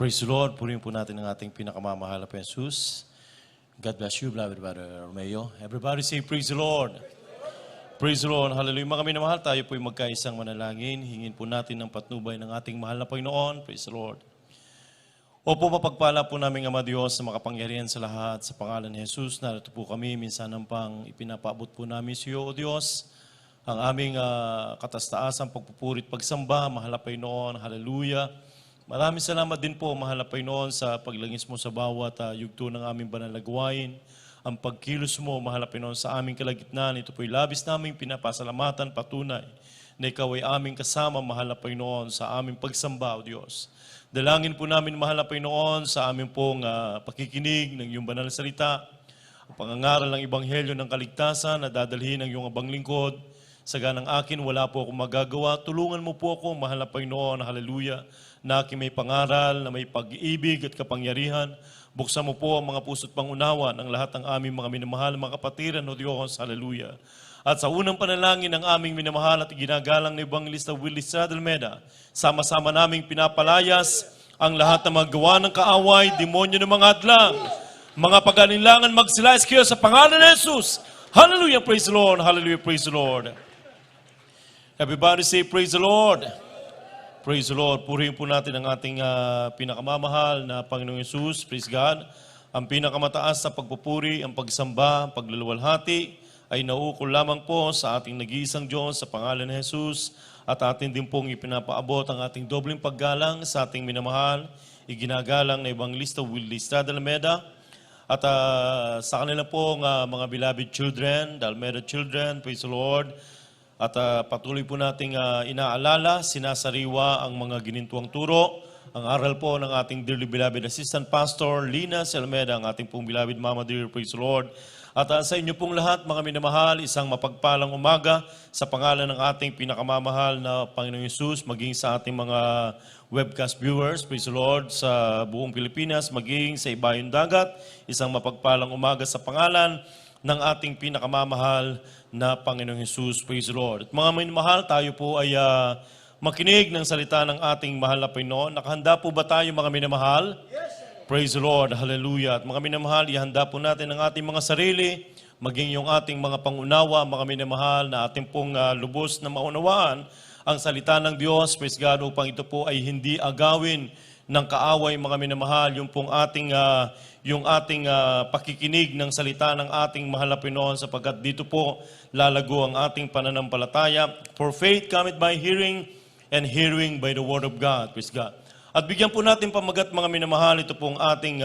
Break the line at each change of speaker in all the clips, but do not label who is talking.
Praise the Lord. Purihin po natin ang ating pinakamamahal na Jesus. God bless you, beloved Brother Romeo. Everybody say, praise the Lord. Praise the Lord. Hallelujah. Mga minamahal, tayo po'y magkaisang manalangin. Hingin po natin ng patnubay ng ating mahal na Panginoon. Praise the Lord. Opo, mapagpala po namin Ama Diyos na makapangyarihan sa lahat. Sa pangalan ni Jesus, narito po kami. Minsan ng pang ipinapaabot po namin sa iyo, O Diyos. Ang aming katastaasang pagpupurit, pagsamba, mahal na Panginoon. Hallelujah. Maraming salamat din po, mahal na Panginoon, sa paglangis mo sa bawat yugto ng aming banal na gawain. Ang pagkilos mo, mahal na Panginoon, sa aming kalagitnaan. Ito po'y labis naming pinapasalamatan, patunay na ikaw ay aming kasama, mahal na Panginoon, sa aming pagsamba, O Diyos. Dalangin po namin, mahal na Panginoon, sa aming pong pakikinig ng iyong banal na salita, ang pangangaral ng Ebanghelyo ng kaligtasan na dadalhin ng iyong abang lingkod. Saga ng akin, wala po akong magagawa. Tulungan mo po ako, mahal na Panginoon, hallelujah, na aking may pangaral, na may pag-ibig at kapangyarihan. Buksan mo po ang mga puso't pangunawa ng lahat ng aming mga minamahal, mga kapatiran, O Diyos, hallelujah. At sa unang panalangin ng aming minamahal at ginagalang na Evangelista Willie Sadalmeda, sama-sama naming pinapalayas ang lahat ng mga gawa ng kaaway, demonyo ng mga hadlang, mga pag-alinlangan, magsilayas kayo sa pangalan ni Jesus. Hallelujah, praise the Lord, hallelujah, praise the Lord. Everybody say, praise the Lord. Praise the Lord. Purihin po natin ang ating pinakamamahal na Panginoong Yesus. Praise God. Ang pinakamataas na pagpupuri, ang pagsamba, ang paglaluwalhati ay nauukol lamang po sa ating nag-iisang Diyos sa pangalan ni Jesus. At atin din pong ipinapaabot ang ating dobling paggalang sa ating minamahal, iginagalang na Evangelista Willie Sadalmeda. At sa kanila pong mga beloved children, the Almeda children, praise the Lord. At patuloy po nating inaalala, sinasariwa ang mga ginintuang turo. Ang aral po ng ating dearly beloved Assistant Pastor, Lina Almeda, ang ating pong beloved Mama dear, praise the Lord. At sa inyo pong lahat, mga minamahal, isang mapagpalang umaga sa pangalan ng ating pinakamamahal na Panginoong Yesus, maging sa ating mga webcast viewers, praise the Lord, sa buong Pilipinas, maging sa ibayong dagat, isang mapagpalang umaga sa pangalan ng ating pinakamamahal na Panginoong Hesus. Praise the Lord. At mga minamahal, tayo po ay makinig ng salita ng ating mahal na Panginoon. Nakahanda po ba tayo, mga minamahal? Yes, sir. Praise the Lord. Hallelujah. At mga minamahal, ihanda po natin ang ating mga sarili, maging yung ating mga pangunawa, mga minamahal, na ating pong lubos na maunawaan ang salita ng Diyos. Praise God, upang ito po ay hindi agawin ng kaaway, mga minamahal, yung pong ating pakikinig ng salita ng ating mahal na Panginoon, sapagkat dito po lalago ang ating pananampalataya. For faith cometh by hearing, and hearing by the word of God. Praise God. At bigyan po natin pamagat, mga minamahal, ito pong ating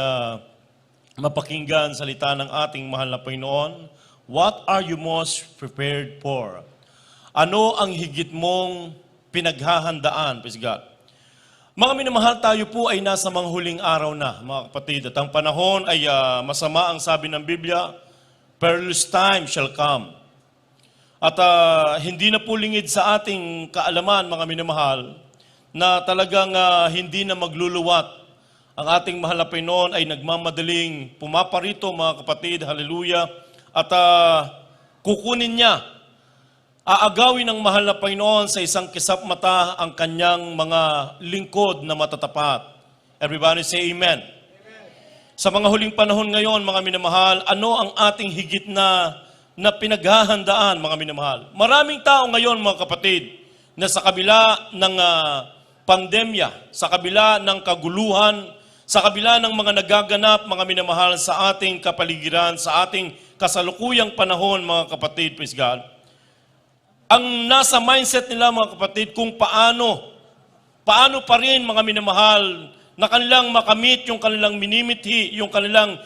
mapakinggan salita ng ating mahal na Panginoon. What are you most prepared for? Ano ang higit mong pinaghahandaan? Praise God. Mga minamahal, tayo po ay nasa manghuling araw na, mga kapatid. At ang panahon ay masama, ang sabi ng Biblia, perilous time shall come. At hindi na po lingid sa ating kaalaman, mga minamahal, na talagang hindi na magluluwat. Ang ating mahal na Panginoon ay nagmamadaling pumaparito, mga kapatid, hallelujah, at kukunin niya, aagawin ng mahal na Panginoon sa isang kisap mata ang kanyang mga lingkod na matatapat. Everybody say amen. Amen. Sa mga huling panahon ngayon, mga minamahal, ano ang ating higit na pinaghahandaan, mga minamahal? Maraming tao ngayon, mga kapatid, na sa kabila ng pandemya, sa kabila ng kaguluhan, sa kabila ng mga nagaganap, mga minamahal, sa ating kapaligiran, sa ating kasalukuyang panahon, mga kapatid, praise God, ang nasa mindset nila, mga kapatid, kung paano pa rin, mga minamahal, na kanilang makamit yung kanilang minimithi, yung kanilang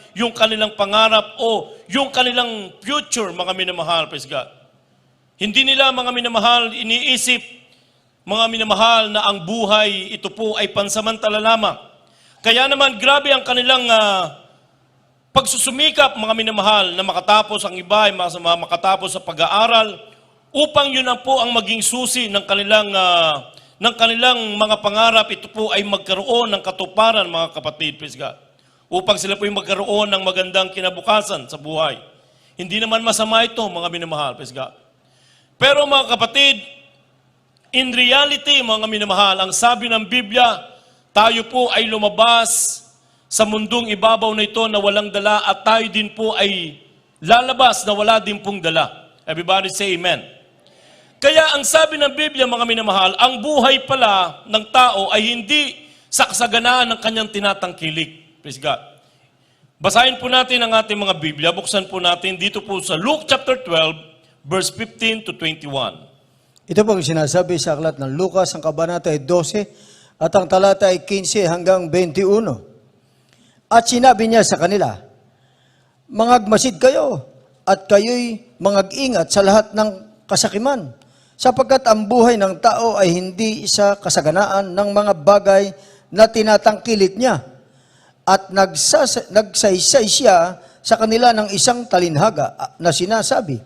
pangarap o yung kanilang future, mga minamahal, praise God. Hindi nila, mga minamahal, iniisip, mga minamahal, na ang buhay, ito po ay pansamantala lamang. Kaya naman, grabe ang kanilang pagsusumikap, mga minamahal, na makatapos ang iba, ay makatapos sa pag-aaral, upang yun ang po ang maging susi ng kanilang mga pangarap. Ito po ay magkaroon ng katuparan, mga kapatid, praise God. Upang sila po ay magkaroon ng magandang kinabukasan sa buhay. Hindi naman masama ito, mga minamahal, praise God. Pero mga kapatid, in reality, mga minamahal, ang sabi ng Biblia, tayo po ay lumabas sa mundong ibabaw na ito na walang dala at tayo din po ay lalabas na wala din pong dala. Everybody say amen. Kaya ang sabi ng Biblia, mga minamahal, ang buhay pala ng tao ay hindi sa kasaganaan ng kanyang tinatangkilik. Praise God. Basahin po natin ang ating mga Biblia. Buksan po natin dito po sa Luke chapter 12, verse 15 to 21.
Ito pong sinasabi sa aklat ng Lucas, ang kabanata ay 12, at ang talata ay 15 hanggang 21. At sinabi niya sa kanila, mangagmasid kayo, at kayo'y mangag-ingat sa lahat ng kasakiman, sapagkat ang buhay ng tao ay hindi sa kasaganaan ng mga bagay na tinatangkilik niya. At nagsaysay siya sa kanila ng isang talinhaga na sinasabi,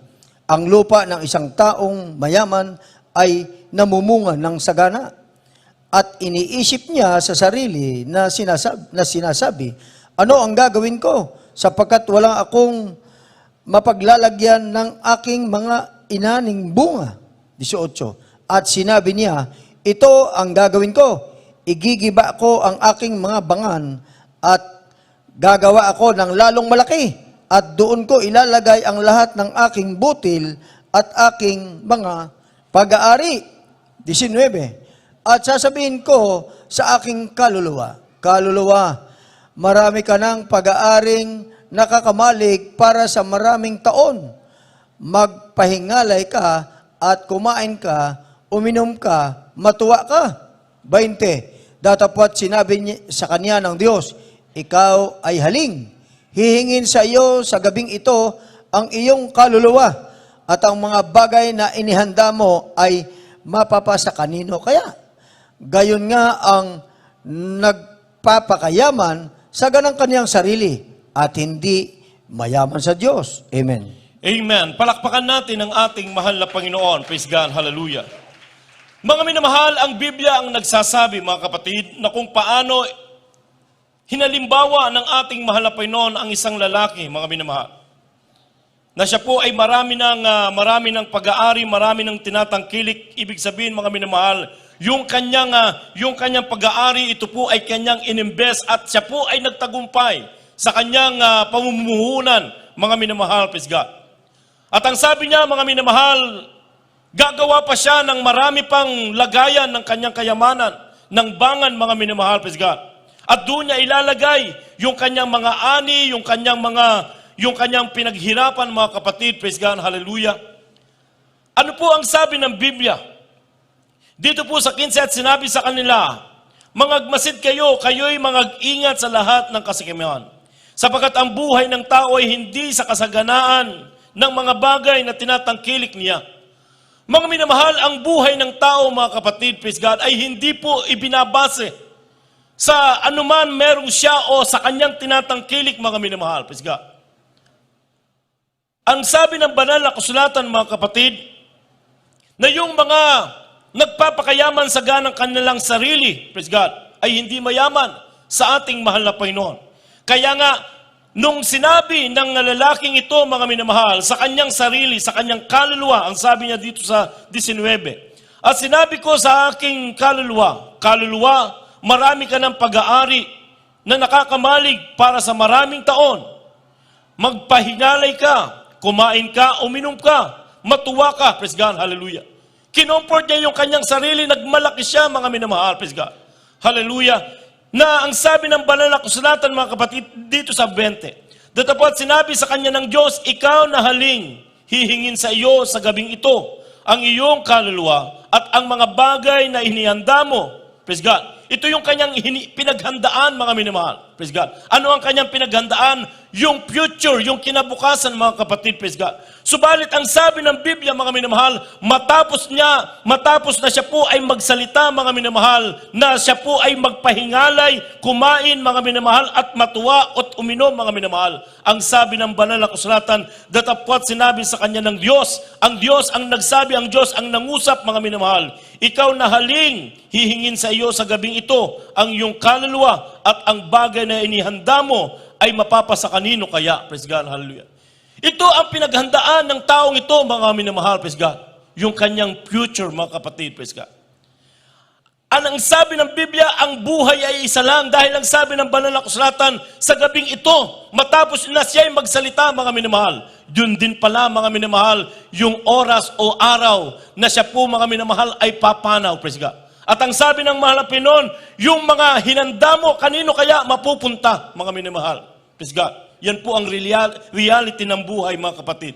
ang lupa ng isang taong mayaman ay namumunga ng sagana. At iniisip niya sa sarili na sinasabi, ano ang gagawin ko? Sapagkat wala akong mapaglalagyan ng aking mga inaning bunga. 18. At sinabi niya, ito ang gagawin ko. Igigiba ko ang aking mga bangan at gagawa ako ng lalong malaki. At doon ko ilalagay ang lahat ng aking butil at aking mga pag-aari. 19. At sasabihin ko sa aking kaluluwa, marami ka ng pag-aaring nakakamalig para sa maraming taon. Magpahingalay ka at kumain ka, uminom ka, matuwa ka. 20. Datapwat sinabi niya sa kanya ng Diyos, ikaw ay haling. Hihingin sa iyo sa gabing ito ang iyong kaluluwa at ang mga bagay na inihanda mo ay mapapasa kanino kaya. Gayon nga ang nagpapakayaman sa ganang kaniyang sarili at hindi mayaman sa Diyos. Amen.
Amen. Palakpakan natin ang ating mahal na Panginoon. Praise God. Hallelujah. Mga minamahal, ang Biblia ang nagsasabi, mga kapatid, na kung paano hinalimbawa ng ating mahal na Panginoon ang isang lalaki, mga minamahal. Na siya po ay marami ng pag-aari, marami ng tinatangkilik. Ibig sabihin, mga minamahal, yung kanyang pag-aari, ito po ay kanyang inimbest at siya po ay nagtagumpay sa kanyang pamumuhunan, mga minamahal, praise God. At ang sabi niya, mga minamahal, gagawa pa siya ng marami pang lagayan ng kanyang kayamanan, ng bangan, mga minamahal, praise God. At doon niya ilalagay yung kanyang mga ani, yung kanyang pinaghirapan, mga kapatid, praise God, hallelujah. Ano po ang sabi ng Biblia? Dito po sa 15 at sinabi sa kanila, mangagmasid kayo, kayo'y mangag-ingat sa lahat ng kasakiman. Sapagkat ang buhay ng tao ay hindi sa kasaganaan ng mga bagay na tinatangkilik niya. Mga minamahal, ang buhay ng tao, mga kapatid, praise God, ay hindi po ibinabase sa anuman merong siya o sa kanyang tinatangkilik, mga minamahal, praise God. Ang sabi ng banal na kasulatan, mga kapatid, na yung mga nagpapakayaman sa ganang kanilang sarili, praise God, ay hindi mayaman sa ating mahal na Panginoon. Kaya nga, nung sinabi ng lalaking ito, mga minamahal, sa kanyang sarili, sa kanyang kaluluwa, ang sabi niya dito sa 19, at sinabi ko sa aking kaluluwa, marami ka ng pag-aari na nakakamalig para sa maraming taon. Magpahingalay ka, kumain ka, uminom ka, matuwa ka, praise God, hallelujah. Kinomport niya yung kanyang sarili, nagmalaki siya, mga minamahal, praise God, hallelujah. Na ang sabi ng banal na kasulatan, mga kapatid, dito sa 20, datapwat sinabi sa kanya ng Diyos, ikaw na haling, hihingin sa iyo sa gabing ito, ang iyong kaluluwa at ang mga bagay na inihanda mo. Praise God. Ito yung kanyang pinaghandaan, mga minamahal. Praise God. Ano ang kanyang pinaghandaan? Yung future, yung kinabukasan, mga kapatid. Praise God. Subalit ang sabi ng Biblia, mga minamahal, matapos na siya po ay magsalita, mga minamahal, na siya po ay magpahingalay, kumain, mga minamahal, at matuwa at uminom, mga minamahal. Ang sabi ng banal na kasulatan, datapwat sinabi sa kanya ng Diyos, ang Diyos ang nagsabi, ang Diyos ang nangusap, mga minamahal, ikaw na haling, hihingin sa iyo sa gabing ito, ang iyong kaluluwa at ang bagay na inihanda mo ay mapapasa kanino kaya. Praise God, hallelujah. Ito ang pinaghandaan ng taong ito, mga minamahal, praise God. Yung kanyang future, mga kapatid, praise God. Ang sabi ng Biblia, ang buhay ay isa lang dahil ang sabi ng banal na kasulatan sa gabing ito, matapos na siya ay magsalita, mga minamahal, yun din pala, mga minamahal, yung oras o araw na siya po, mga minamahal, ay papanaw. Praise God. At ang sabi ng mahal na Panginoon, yung mga hinanda mo, kanino kaya mapupunta, mga minamahal? Praise God. Yan po ang reality ng buhay, mga kapatid.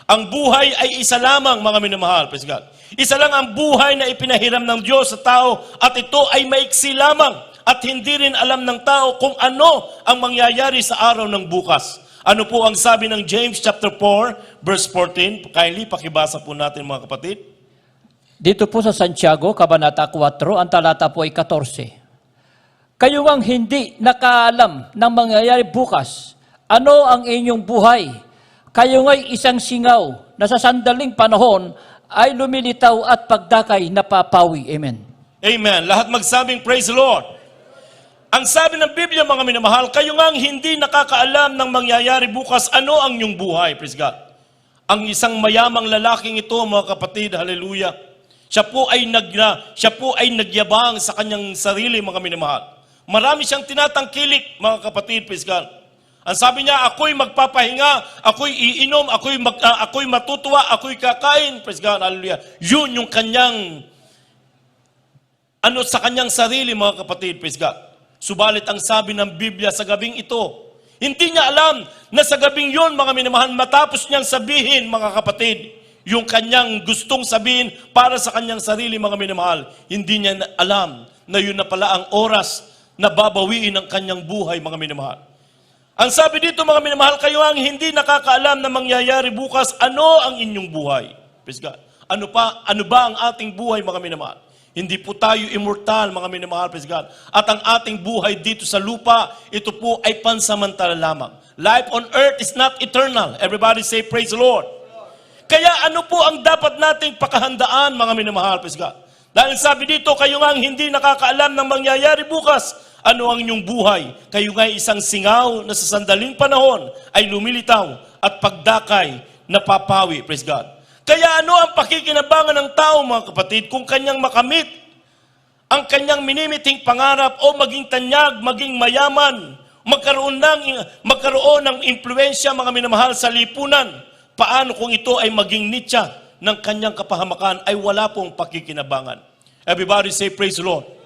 Ang buhay ay isa lamang, mga minamahal. Praise God. Isa lang ang buhay na ipinahiram ng Diyos sa tao at ito ay maiksi lamang at hindi rin alam ng tao kung ano ang mangyayari sa araw ng bukas. Ano po ang sabi ng James chapter 4 verse 14? Kindly pakibasa po natin, mga kapatid.
Dito po sa Santiago, Kabanata 4, ang talata po ay 14. Kayo ang hindi nakaalam ng mangyayari bukas, ano ang inyong buhay? Kayo nga'y isang singaw na sa sandaling panahon ay lumilitaw at pagdakay napapawi. Amen.
Amen. Lahat magsabing praise the Lord. Ang sabi ng Biblia, mga minamahal, kayo nga hindi nakakaalam ng mangyayari bukas, ano ang inyong buhay. Praise God. Ang isang mayamang lalaking ito, mga kapatid, hallelujah, siya po ay nagyabang sa kanyang sarili, mga minamahal. Marami siyang tinatangkilik, mga kapatid, praise God. Ang sabi niya, ako'y magpapahinga, ako'y iinom, ako'y matutuwa, ako'y kakain. Praise God, hallelujah. Yun yung kanyang, sa kanyang sarili, mga kapatid, praise God. Subalit ang sabi ng Biblia sa gabing ito, hindi niya alam na sa gabing yun, mga minamahal, matapos niyang sabihin, mga kapatid, yung kanyang gustong sabihin para sa kanyang sarili, mga minamahal, hindi niya alam na yun na pala ang oras na babawiin ang kanyang buhay, mga minamahal. Ang sabi dito, mga minamahal, kayo ang hindi nakakaalam na mangyayari bukas, ano ang inyong buhay? Praise God. Ano ba ang ating buhay, mga minamahal? Hindi po tayo immortal, mga minamahal, praise God. At ang ating buhay dito sa lupa, ito po ay pansamantala lamang. Life on earth is not eternal. Everybody say, praise the Lord. Kaya ano po ang dapat nating pakahandaan, mga minamahal, praise God? Dahil sabi dito, kayo nga ang hindi nakakaalam ng mangyayari bukas, ano ang inyong buhay? Kayo nga'y isang singaw na sa sandaling panahon ay lumilitaw at pagdakay napapawi. Praise God. Kaya ano ang pakikinabangan ng tao, mga kapatid, kung kanyang makamit ang kanyang minimiting pangarap o maging tanyag, maging mayaman, magkaroon ng impluensya, mga minamahal, sa lipunan? Paano kung ito ay maging nitya ng kanyang kapahamakan ay wala pong pakikinabangan? Everybody say, praise the Lord.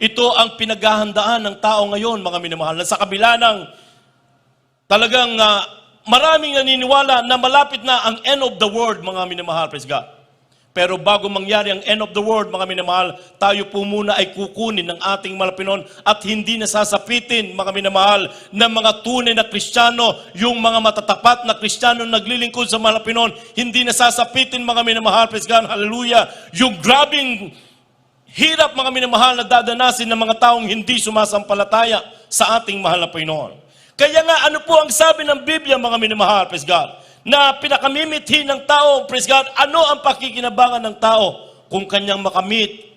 Ito ang pinaghahandaan ng tao ngayon, mga minamahal, na sa kabila ng talagang maraming naniniwala na malapit na ang end of the world, mga minamahal, praise God. Pero bago mangyari ang end of the world, mga minamahal, tayo po muna ay kukunin ng ating malapinon at hindi nasasapitin, mga minamahal, ng mga tunay na Kristiyano, yung mga matatapat na Kristiyano naglilingkod sa malapinon, hindi nasasapitin, mga minamahal, praise God, hallelujah, yung grabing hirap, mga minamahal, na dadanasin ng mga taong hindi sumasampalataya sa ating mahal na Panginoon. Kaya nga, ano po ang sabi ng Biblia, mga minamahal, praise God, na pinakamimithi ng tao, praise God, ano ang pakikinabangan ng tao kung kanyang makamit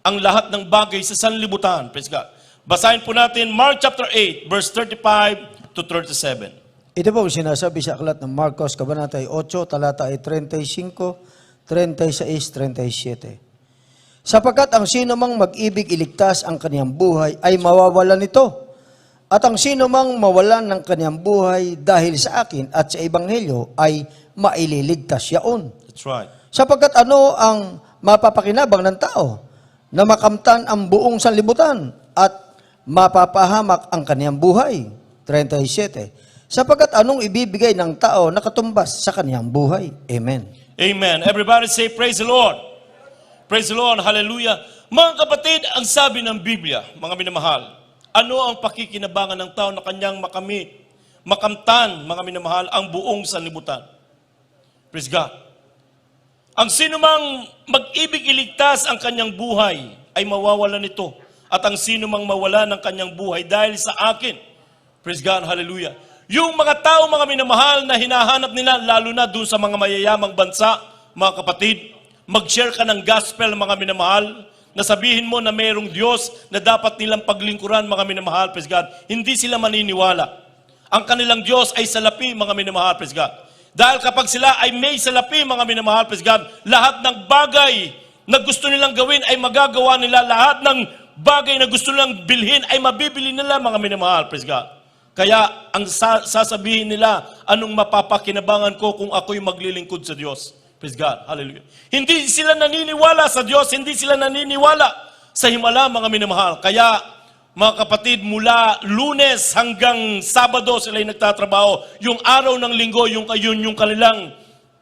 ang lahat ng bagay sa sanlibutan, praise God. Basahin po natin Mark chapter 8, verse 35 to 37.
Ito po ang sinasabi sa aklat ng Marcos, Kabanata 8, talata 35, 36, 37. Sapagkat ang sino mang mag-ibig iligtas ang kaniyang buhay ay mawawalan nito. At ang sino mang mawalan ng kaniyang buhay dahil sa akin at sa Ebanghelyo ay maililigtas yaon.
That's right.
Sapagkat ano ang mapapakinabang ng tao? Na makamtan ang buong sanlibutan at mapapahamak ang kaniyang buhay. 37. Sapagkat anong ibibigay ng tao na katumbas sa kaniyang buhay? Amen.
Amen. Everybody say, praise the Lord. Praise the Lord, hallelujah. Mga kapatid, ang sabi ng Biblia, mga minamahal, ano ang pakikinabangan ng tao na kanyang makamtan, mga minamahal, ang buong sanlibutan? Praise God. Ang sino mang mag-ibig iligtas ang kanyang buhay ay mawawalan nito. At ang sino mang mawala ng kanyang buhay dahil sa akin. Praise God, hallelujah. Yung mga tao, mga minamahal, na hinahanap nila, lalo na dun sa mga mayayamang bansa, mga kapatid, mag-share ka ng gospel, mga minamahal, na sabihin mo na mayroong Diyos na dapat nilang paglingkuran, mga minamahal, praise God. Hindi sila maniniwala. Ang kanilang Diyos ay salapi, mga minamahal, praise God. Dahil kapag sila ay may salapi, mga minamahal, praise God, lahat ng bagay na gusto nilang gawin ay magagawa nila. Lahat ng bagay na gusto nilang bilhin ay mabibili nila, mga minamahal. Praise God. Kaya ang sasabihin nila, anong mapapakinabangan ko kung ako'y maglilingkod sa Diyos? Praise God. Hallelujah. Hindi sila naniniwala sa Diyos, hindi sila naniniwala sa himala, mga minamahal. Kaya, mga kapatid, mula Lunes hanggang Sabado sila ay nagtatrabaho. Yung araw ng linggo, yung kanilang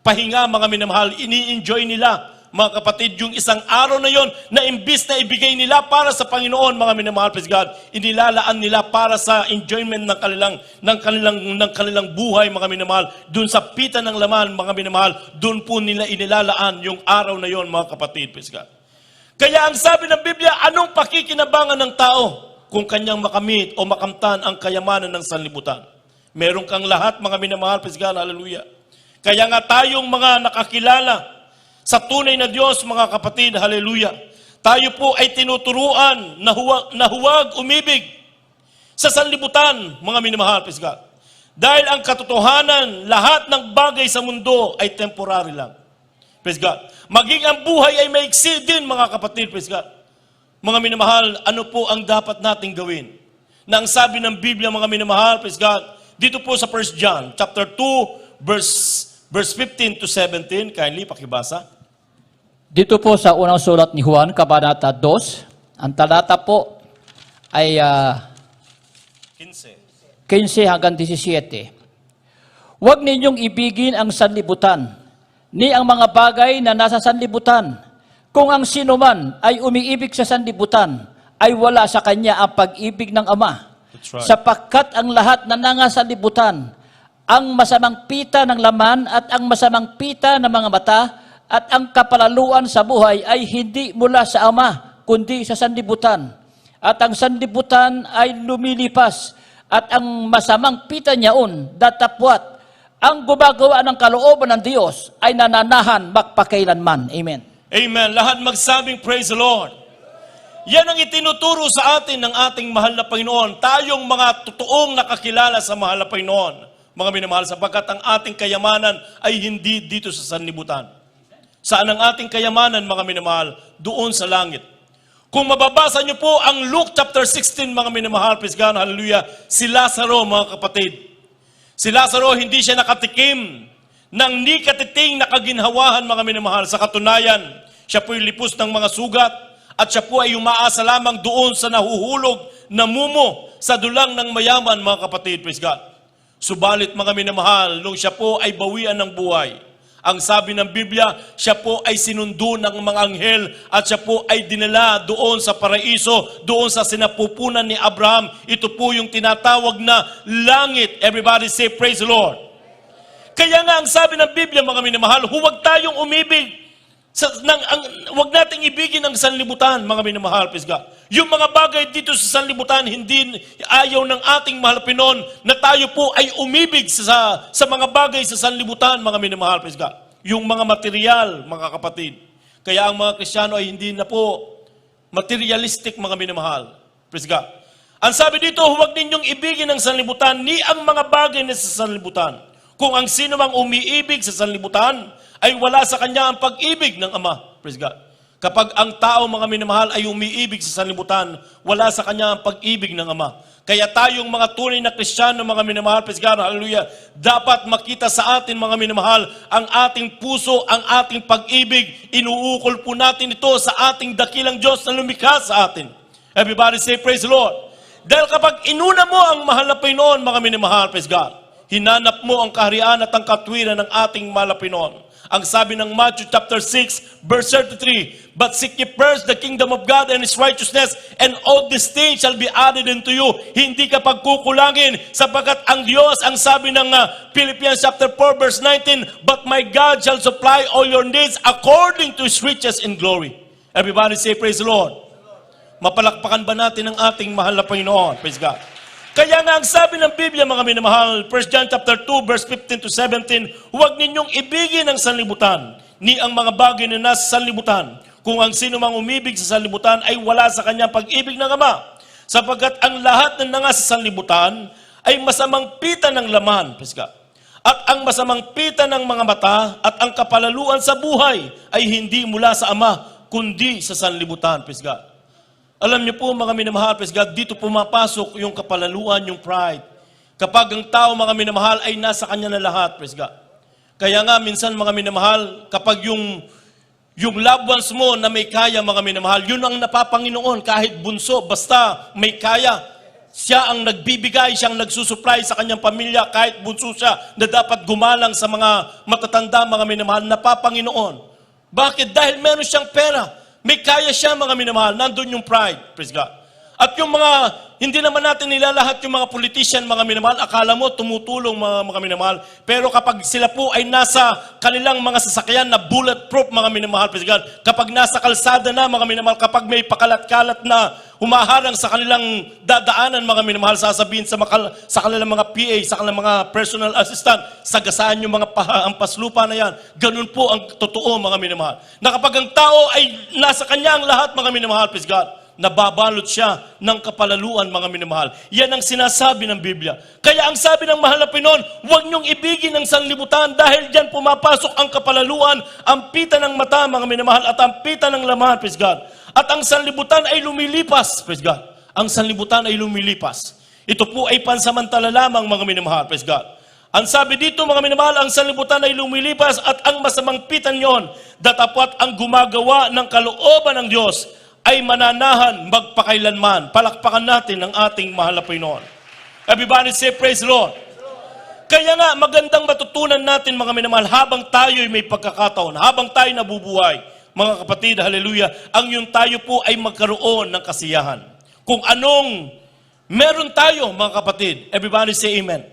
pahinga, mga minamahal, ini-enjoy nila. Mga kapatid, yung isang araw na yon na imbis na ibigay nila para sa Panginoon, mga minamahal, praise God, inilalaan nila para sa enjoyment ng kanilang buhay, mga minamahal. Doon sa pita ng laman, mga minamahal, doon po nila inilalaan yung araw na yon, mga kapatid, praise God. Kaya ang sabi ng Biblia, anong pakikinabangan ng tao kung kanyang makamit o makamtan ang kayamanan ng sanlibutan? Meron kang lahat, mga minamahal, praise God, hallelujah. Kaya nga tayong mga nakakilala sa tunay na Diyos, mga kapatid, hallelujah. Tayo po ay tinuturuan na huwag umibig sa sanlibutan, mga minamahal, praise God. Dahil ang katotohanan, lahat ng bagay sa mundo ay temporary lang. Praise God. Maging ang buhay ay maiksi din, mga kapatid, praise God. Mga minamahal, ano po ang dapat nating gawin? Na ang sabi ng Biblia, mga minamahal, praise God, dito po sa 1 John, chapter 2, verse 15 to 17, kindly pakibasa.
Dito po sa unang sulat ni Juan, Kabanata 2, ang talata po ay 15 hanggang 17. Huwag ninyong ibigin ang sanlibutan, ni ang mga bagay na nasa sanlibutan. Kung ang sino man ay umiibig sa sanlibutan, ay wala sa kanya ang pag-ibig ng Ama.
That's right.
Sapagkat ang lahat na nangasanlibutan, ang masamang pita ng laman at ang masamang pita ng mga mata at ang kapalaluan sa buhay ay hindi mula sa Ama, kundi sa sanlibutan. At ang sanlibutan ay lumilipas at ang masamang pita niyaon datapwat. Ang gumagawa ng kalooban ng Diyos ay nananahan magpakailanman. Amen.
Amen. Lahat magsabing praise the Lord. Yan ang itinuturo sa atin ng ating mahal na Panginoon. Tayong mga totoong nakakilala sa mahal na Panginoon, mga minamahal, sapagkat ang ating kayamanan ay hindi dito sa sanlibutan. Saan ang ating kayamanan, mga minamahal? Doon sa langit. Kung mababasa niyo po ang Luke chapter 16, mga minamahal, praise God, hallelujah, si Lazaro, mga kapatid. Si Lazaro, hindi siya nakatikim ng ni katiting na kaginhawahan, mga minamahal. Sa katunayan, siya po'y lipos ng mga sugat at siya po ay umaasa lamang doon sa nahuhulog na mumo sa dulang ng mayaman, mga kapatid, praise God. Subalit, mga minamahal, nung siya po ay bawian ng buhay, ang sabi ng Biblia, siya po ay sinundo ng mga anghel at siya po ay dinala doon sa paraiso, doon sa sinapupunan ni Abraham. Ito po yung tinatawag na langit. Everybody say, praise the Lord. Kaya nga ang sabi ng Biblia, mga minamahal, huwag tayong umibig. Huwag nating ibigin ang sanlibutan, mga minamahal, praise God. Yung mga bagay dito sa sanlibutan, hindi ayaw ng ating mahal Pinoon na tayo po ay umibig sa mga bagay sa sanlibutan, mga minamahal, praise God. Yung mga material, mga kapatid. Kaya ang mga Kristiyano ay hindi na po materialistic, mga minamahal, praise God. Ang sabi dito, huwag ninyong ibigin ang sanlibutan, ni ang mga bagay na sa sanlibutan. Kung ang sino mang umiibig sa sanlibutan, ay wala sa kanya ang pag-ibig ng Ama. Praise God. Kapag ang tao, mga minamahal, ay umiibig sa sanlibutan, wala sa kanya ang pag-ibig ng Ama. Kaya tayong mga tunay na Kristiyano, mga minamahal, praise God, hallelujah, dapat makita sa atin, mga minamahal, ang ating puso, ang ating pag-ibig. Inuukol po natin ito sa ating dakilang Diyos na lumikha sa atin. Everybody say, praise the Lord. Dahil kapag inuna mo ang mahal na Panginoon, mga minamahal, praise God, hinanap mo ang kaharian at ang katwiran ng ating mahal na Panginoon. Ang sabi ng Matthew chapter 6, verse 33, but seek ye first the kingdom of God and His righteousness, and all these things shall be added unto you. Hindi ka pagkukulangin, sapagkat ang Diyos, ang sabi ng Philippians chapter 4, verse 19, but my God shall supply all your needs according to His riches in glory. Everybody say, praise the Lord. Mapalakpakan ba natin ang ating mahal na Panginoon? Praise God. Kaya nga ang sabi ng Biblia, mga minamahal, 1 John chapter 2, verse 15 to 17, huwag ninyong ibigin ang sanlibutan, ni ang mga bagay na nasa sanlibutan. Kung ang sino mang umibig sa sanlibutan ay wala sa kanya pag-ibig ng Ama. Sapagkat ang lahat na nasa sanlibutan ay masamang pita ng laman. At ang masamang pita ng mga mata at ang kapalaluan sa buhay ay hindi mula sa Ama, kundi sa sanlibutan. Praise God. Alam niyo po mga minamahal, praise God, dito pumapasok yung kapalaluan, yung pride. Kapag ang tao mga minamahal ay nasa kanya na lahat, praise God. Kaya nga minsan mga minamahal, kapag yung loved ones mo na may kaya mga minamahal, yun ang napapanginoon kahit bunso, basta may kaya. Siya ang nagbibigay, siyang nagsusupply sa kanyang pamilya kahit bunso siya na dapat gumalang sa mga matatanda mga minamahal, napapanginoon. Bakit? Dahil meron siyang pera. May kaya siya mga minamahal, nandun yung pride, praise God. At yung mga, hindi naman natin nilalahat yung mga politician, mga minamahal, akala mo tumutulong mga minamahal. Pero kapag sila po ay nasa kanilang mga sasakyan na bulletproof, mga minamahal, kapag nasa kalsada na, mga minamahal, kapag may pakalat-kalat na humaharang sa kanilang dadaanan, mga minamahal, sasabihin sa kanilang mga PA, sa kanilang mga personal assistant, sagasaan yung mga hampas lupa na yan. Ganun po ang totoo, mga minamahal. Na kapag ang tao ay nasa kanya ang lahat, mga minamahal, praise God, nababalot siya ng kapalaluan, mga minamahal. Yan ang sinasabi ng Biblia. Kaya ang sabi ng mahal na Panginoon, huwag niyong ibigin ang sanlibutan dahil diyan pumapasok ang kapalaluan, ang pita ng mata, mga minamahal, at ang pita ng laman, praise God. At ang sanlibutan ay lumilipas, praise God. Ang sanlibutan ay lumilipas. Ito po ay pansamantala lamang, mga minamahal, praise God. Ang sabi dito, mga minamahal, ang sanlibutan ay lumilipas at ang masamang pitan yon, datapwat ang gumagawa ng kalooban ng Diyos, ay mananahan magpakailanman. Palakpakan natin ang ating mahal na Panginoon. Everybody say, praise the Lord. Kaya nga, magandang matutunan natin, mga minamahal, habang tayo'y may pagkakataon, habang tayo nabubuhay, mga kapatid, hallelujah, ang yung tayo po ay magkaroon ng kasiyahan. Kung anong meron tayo, mga kapatid, everybody say amen.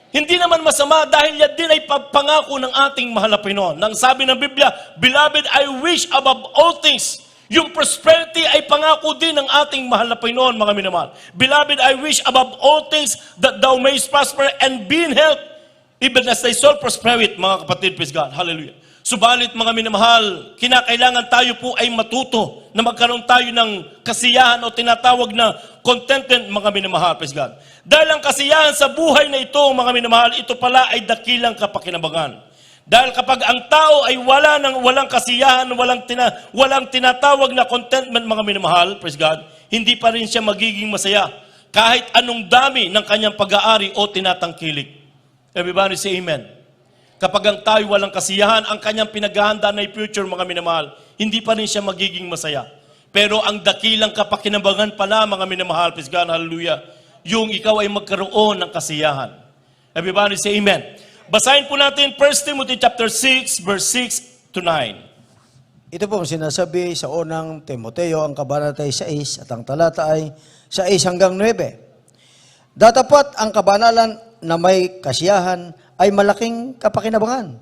Hindi naman masama dahil yan din ay pangako ng ating mahal na Panginoon. Nang sabi ng Biblia, Beloved, I wish above all things. Yung prosperity ay pangako din ng ating mahal na Panginoon, mga minamahal. Beloved, I wish above all things that thou mayest prosper and be in health, even as thy soul prospereth, mga kapatid, praise God. Hallelujah. Subalit, mga minamahal, kinakailangan tayo po ay matuto na magkaroon tayo ng kasiyahan o tinatawag na contentment, mga minamahal, praise God. Dahil ang kasiyahan sa buhay na ito, mga minamahal, ito pala ay dakilang kapakinabangan. Dahil kapag ang tao ay walang kasiyahan, walang tinatawag na contentment, mga minamahal, praise God, hindi pa rin siya magiging masaya kahit anong dami ng kanyang pag-aari o tinatangkilik. Everybody say amen. Kapag ang tao walang kasiyahan, ang kanyang pinaghahanda na future, mga minamahal, hindi pa rin siya magiging masaya. Pero ang dakilang kapakinabangan pala, mga minamahal, praise God, hallelujah, yung ikaw ay magkaroon ng kasiyahan. Everybody say amen. Basahin po natin 1 Timothy chapter 6, verse 6 to 9.
Ito po ang sinasabi sa unang Timoteo, ang kabanata ay 6 at ang talata ay 6 hanggang 9. Datapat ang kabanalan na may kasiyahan ay malaking kapakinabangan,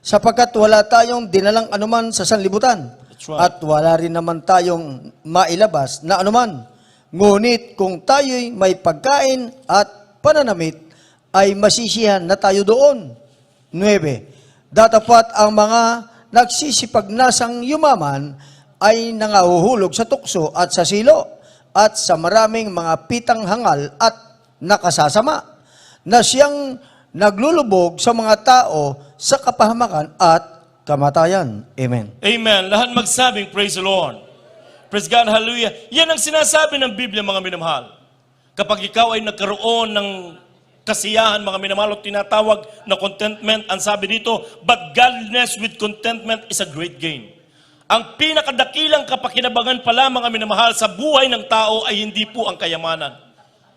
sapagkat wala tayong dinalang anuman sa sanlibutan,
That's right.
at wala rin naman tayong mailabas na anuman. Ngunit kung tayo'y may pagkain at pananamit, ay masisiyahan na tayo doon. 9. Datapat ang mga nagsisipagnasang yumaman ay nangahuhulog sa tukso at sa silo at sa maraming mga pitang hangal at nakasasama na siyang naglulubog sa mga tao sa kapahamakan at kamatayan. Amen.
Amen. Lahat magsabing, praise the Lord. Praise God, hallelujah. Yan ang sinasabi ng Biblia, mga minamahal. Kapag ikaw ay nagkaroon ng kasiyahan, mga minamahal, o tinatawag na contentment, ang sabi dito, but godliness with contentment is a great gain. Ang pinakadakilang kapakinabangan pala, mga minamahal, sa buhay ng tao ay hindi po ang kayamanan.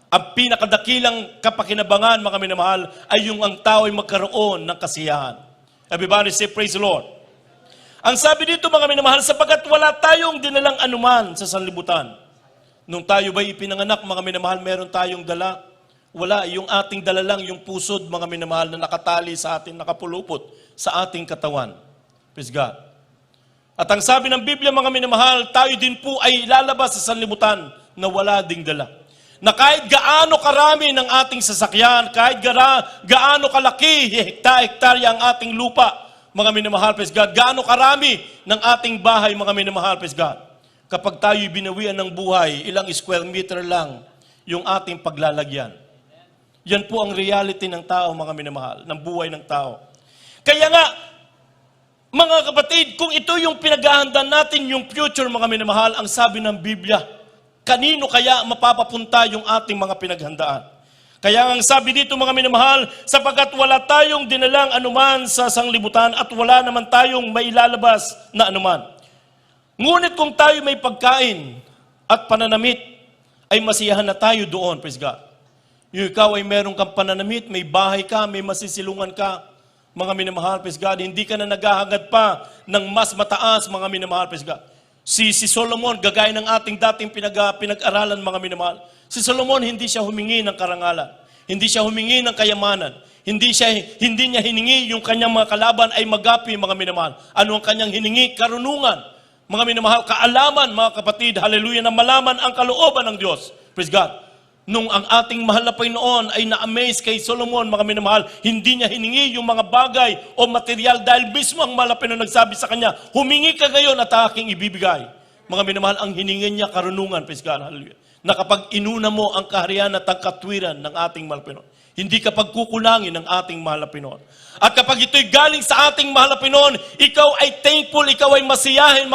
Ang pinakadakilang kapakinabangan, mga minamahal, ay yung ang tao ay magkaroon ng kasiyahan. Everybody say, praise the Lord. Ang sabi dito, mga minamahal, sapagkat wala tayong dinalang anuman sa sanlibutan. Nung tayo ba ipinanganak, mga minamahal, meron tayong dala. Wala, yung ating dala lang, yung pusod, mga minamahal, na nakatali sa atin, nakapulupot sa ating katawan. Praise God. At ang sabi ng Biblia, mga minamahal, tayo din po ay lalabas sa sanlibutan na wala ding dala. Na kahit gaano karami ng ating sasakyan, kahit gaano kalaki, hektarya ang ating lupa, mga minamahal, praise God, gaano karami ng ating bahay, mga minamahal, praise God. Kapag tayo'y binawian ng buhay, ilang square meter lang yung ating paglalagyan. Yan po ang reality ng tao, mga minamahal, ng buhay ng tao. Kaya nga, Mga kapatid, kung ito yung pinaghahandaan natin, yung future, mga minamahal, ang sabi ng Biblia, kanino kaya mapapapunta yung ating mga pinaghandaan? Kaya ang sabi dito, mga minamahal, sapagkat wala tayong dinalang anuman sa sanglibutan at wala naman tayong mailalabas na anuman. Ngunit kung tayo may pagkain at pananamit, ay masiyahan na tayo doon, praise God. Yung ikaw ay meron kang pananamit, may bahay ka, may masisilungan ka, mga minamahal, praise God, hindi ka na naghahangad pa ng mas mataas, mga minamahal, praise God. Si Solomon, gagaya ng ating dating pinag-aralan, mga minamahal, si Solomon hindi siya humingi ng karangalan, hindi siya humingi ng kayamanan, hindi niya hiningi yung kanyang mga kalaban ay magapi, mga minamahal. Ano ang kanyang hiningi? Karunungan, mga minamahal, kaalaman, mga kapatid, hallelujah, na malaman ang kalooban ng Diyos, praise God. Nung ang ating mahal na Panginoon ay na-amaze kay Solomon, mga minamahal, hindi niya hiningi yung mga bagay o material dahil mismo ang mahal na Panginoon nagsabi sa kanya, humingi ka ngayon at aking ibibigay. Mga minamahal, ang hiningi niya karunungan, praise God, hallelujah. Na kapag inuna mo ang kaharian at ang katwiran ng ating mahal na Panginoon, hindi kapag kukulangin ng ating mahal na Panginoon. At kapag ito'y galing sa ating mahal na Panginoon, ikaw ay thankful, ikaw ay masiyahin,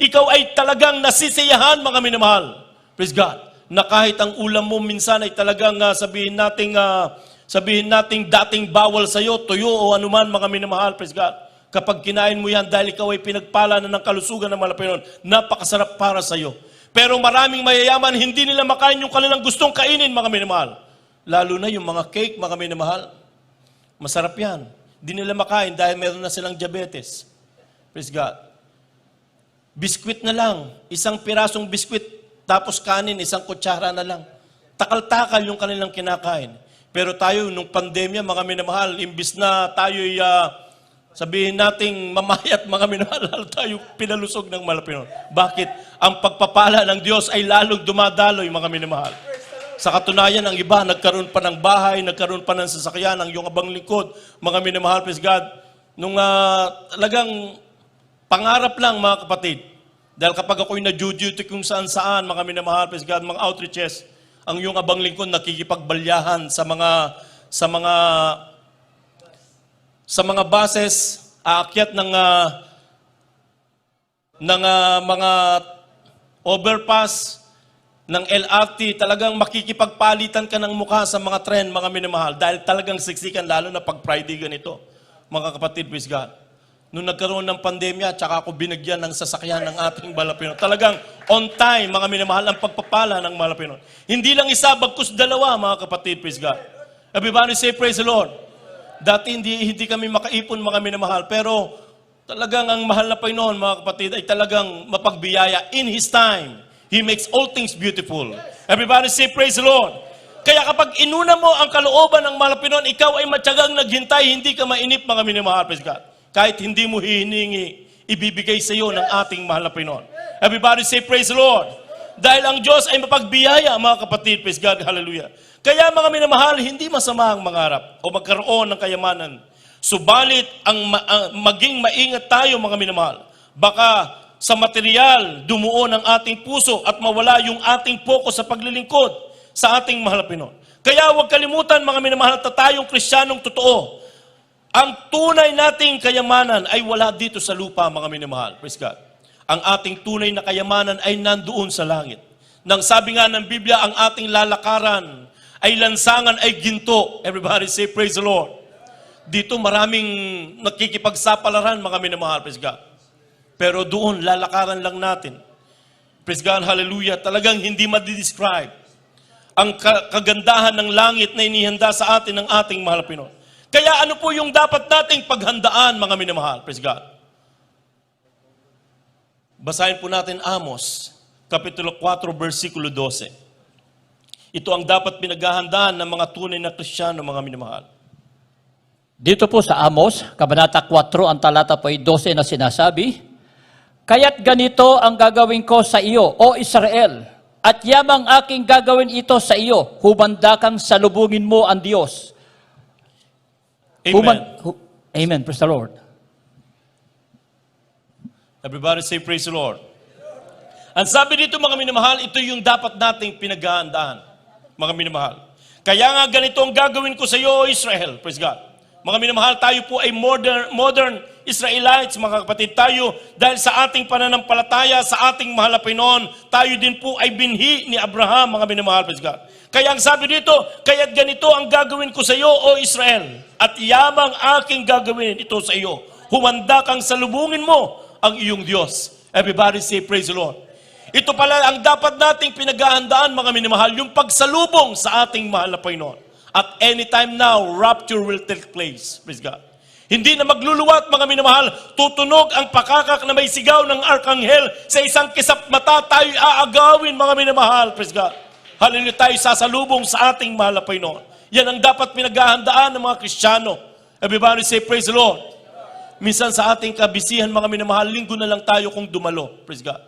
ikaw ay talagang nasisiyahan, mga minamahal. Praise God. Na kahit ang ulam mo minsan ay talagang sabihin nating dating bawal sa iyo, tuyo o anuman, mga minamahal, praise God. Kapag kinain mo yan dahil ikaw ay pinagpala na ng kalusugan ng mahal na Panginoon, napakasarap para sa iyo. Pero maraming mayayaman, hindi nila makain yung kanilang gustong kainin, mga minamahal. Lalo na yung mga cake, mga minamahal. Masarap yan. Hindi nila makain dahil meron na silang diabetes. Praise God. Biskwit na lang, isang pirasong biskwit, tapos kanin, isang kutsara na lang. Takal-takal yung kanilang kinakain. Pero tayo, nung pandemya, mga minamahal, imbis na tayo'y sabihin nating mamayat, mga minamahal, tayo pinalusog ng mahal na Panginoon. Bakit? Ang pagpapala ng Diyos ay lalong dumadaloy, mga minamahal. Sa katunayan, ang iba, nagkaroon pa ng bahay, nagkaroon pa ng sasakyan, ang iyong abang lingkod, mga minamahal, praise God. Nung talagang pangarap lang, mga kapatid. Dahil kapag ako'y na-duty kung saan-saan, mga minamahal, praise God, mga outreaches, ang iyong abang lingkod nakikipagbalyahan sa mga bases, aakyat ng mga overpass, ng LRT, talagang makikipagpalitan ka ng mukha sa mga tren, mga minamahal, dahil talagang siksikan, lalo na pag Friday ganito, mga kapatid, praise God. Nung nagkaroon ng pandemya, tsaka ako binagyan ng sasakyan ng ating mahal na Panginoon. Talagang on time, mga minamahal, ang pagpapala ng mahal na Panginoon. Hindi lang isa, bagkus dalawa, mga kapatid, praise God. Everybody say, praise the Lord. Dati hindi kami makaipon, mga minamahal, pero talagang ang mahal na Panginoon, mga kapatid, ay talagang mapagbiyaya in His time. He makes all things beautiful. Everybody say, praise the Lord. Kaya kapag inuna mo ang kalooban ng mahal na Panginoon, ikaw ay matyagang naghintay, hindi ka mainip, mga minamahal, praise God. Kahit hindi mo hihiningi, ibibigay sa iyo ng ating mahal na Panginoon. Everybody say, praise the Lord. Dahil ang Diyos ay mapagbiyaya, mga kapatid, praise God, hallelujah. Kaya mga minamahal, hindi masama ang mangarap o magkaroon ng kayamanan. Subalit, maging maingat tayo, mga minamahal. Baka sa material, dumuon ang ating puso at mawala yung ating focus sa paglilingkod sa ating mahal na Panginoon. Kaya huwag kalimutan, mga minamahal, na tayong Kristiyanong totoo. Ang tunay nating kayamanan ay wala dito sa lupa, mga minamahal. Praise God. Ang ating tunay na kayamanan ay nandoon sa langit. Nang sabi nga ng Biblia, ang ating lalakaran ay lansangan, ay ginto. Everybody say, praise the Lord. Dito maraming nakikipagsapalaran, mga minamahal. Praise God. Pero doon, lalakaran lang natin. Praise God, hallelujah. Talagang hindi madidescribe ang kagandahan ng langit na inihanda sa atin ng ating mahal na Panginoon. Kaya ano po yung dapat nating paghandaan, mga minamahal? Praise God. Basahin po natin Amos, Kapitulo 4, versikulo 12. Ito ang dapat pinaghahandaan ng mga tunay na Kristiyano, mga minamahal.
Dito po sa Amos, Kabanata 4, ang talata po ay 12 na sinasabi, kaya't ganito ang gagawin ko sa iyo, O Israel, at yamang aking gagawin ito sa iyo, humanda kang salubungin mo ang Diyos.
Amen.
Amen. Praise the Lord.
Everybody say, praise the Lord. Ang sabi dito, mga minamahal, ito yung dapat nating pinaghahandaan, mga minamahal. Kaya nga ganito ang gagawin ko sa iyo, Israel. Praise God. Mga minamahal, tayo po ay modern Israelites, mga kapatid. Tayo, dahil sa ating pananampalataya, sa ating mahal na Panginoon, tayo din po ay binhi ni Abraham, mga minamahal, praise God. Kaya ang sabi dito, kaya't ganito ang gagawin ko sa iyo, O Israel, at yamang aking gagawin ito sa iyo. Humanda kang salubungin mo ang iyong Diyos. Everybody say, praise the Lord. Ito pala ang dapat nating pinaghahandaan, mga minamahal, yung pagsalubong sa ating mahal na Panginoon. At anytime now, rapture will take place. Praise God. Hindi na magluluwat, mga minamahal, tutunog ang pakakak na may sigaw ng arkanghel sa isang kisap mata, tayo aagawin, mga minamahal. Praise God. Hallelujah, tayo sasalubong sa ating mahal na Panginoon. Yan ang dapat pinaghahandaan ng mga Kristiyano. Everybody say, praise the Lord. Minsan sa ating kabisihan, mga minamahal, linggo na lang tayo kung dumalo. Praise God.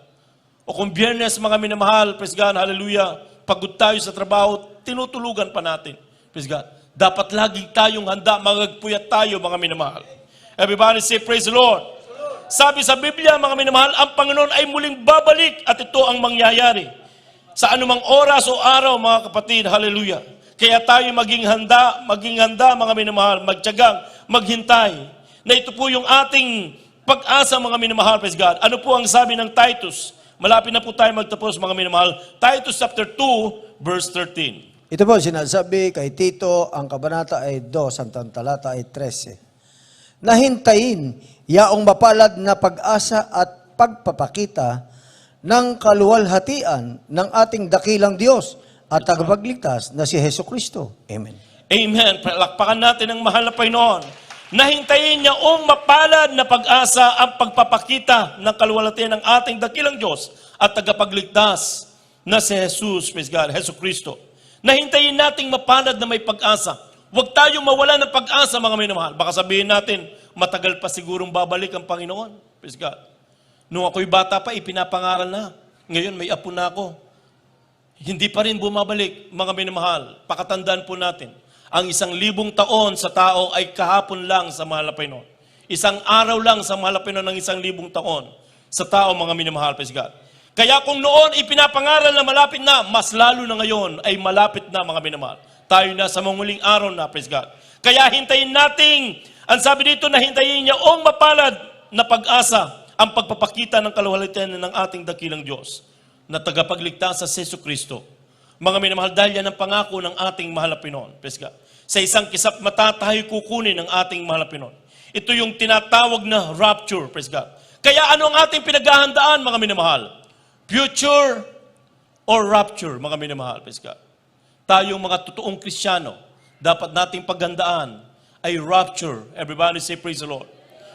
O kung biyernes, mga minamahal, praise God, hallelujah, pagod tayo sa trabaho, tinutulugan pa natin. Praise God. Dapat laging tayong handa, magagpuyat tayo, mga minamahal. Everybody say, praise the Lord. Sabi sa Biblia, mga minamahal, ang Panginoon ay muling babalik at ito ang mangyayari. Sa anumang oras o araw, mga kapatid, hallelujah. Kaya tayo maging handa, mga minamahal, magtiyagang, maghintay. Na ito po yung ating pag-asa, mga minamahal, praise God. Ano po ang sabi ng Titus? Malapit na po tayo magtapos, mga minamahal. Titus chapter 2, verse 13.
Ito po sinasabi kay Tito, ang kabanata ay 2, ang talata ay 13. Nahintayin yaong mapalad na pag-asa at pagpapakita ng kaluwalhatian ng ating dakilang Diyos at tagapagligtas na si Hesus Kristo. Amen.
Amen. Palakpakan natin ang mahal na Panginoon. Nahintayin niya mapalad na pag-asa ang pagpapakita ng kaluwalhatian ng ating dakilang Diyos at tagapagligtas na si Jesus, praise God, Hesus Kristo. Nahintayin nating mapalad na may pag-asa. Huwag tayong mawala ng pag-asa, mga minamahal. Baka sabihin natin, matagal pa sigurong babalik ang Panginoon. Praise God. Nung ako'y bata pa, ipinapangaral na. Ngayon, may apo na ako. Hindi pa rin bumabalik, mga minamahal. Pakatandaan po natin, ang 1,000 taon sa tao ay kahapon lang sa mahal na Panginoon. Isang araw lang sa mahal na Panginoon ng 1,000 taon sa tao, mga minamahal. Praise God. Kaya kung noon ipinapangaral na malapit na, mas lalo na ngayon ay malapit na, mga minamahal. Tayo na sa manguling araw na, praise God. Kaya hintayin nating, ang sabi dito na hintayin niya mapalad na pag-asa ang pagpapakita ng kaluwalhatian ng ating dakilang Diyos na tagapagligtas sa Hesus Kristo. Mga minamahal, dahil yan ang pangako ng ating mahal na Panginoon. Praise God. Sa isang kisap mata tayo kukunin ng ating mahal na Panginoon. Ito yung tinatawag na rapture, praise God. Kaya ano ang ating pinaghahandaan, mga minamahal? Future or rapture, mga minamahal, praise God. Tayong mga totoong Kristiyano, dapat nating paghandaan ay rapture. Everybody say, praise the Lord.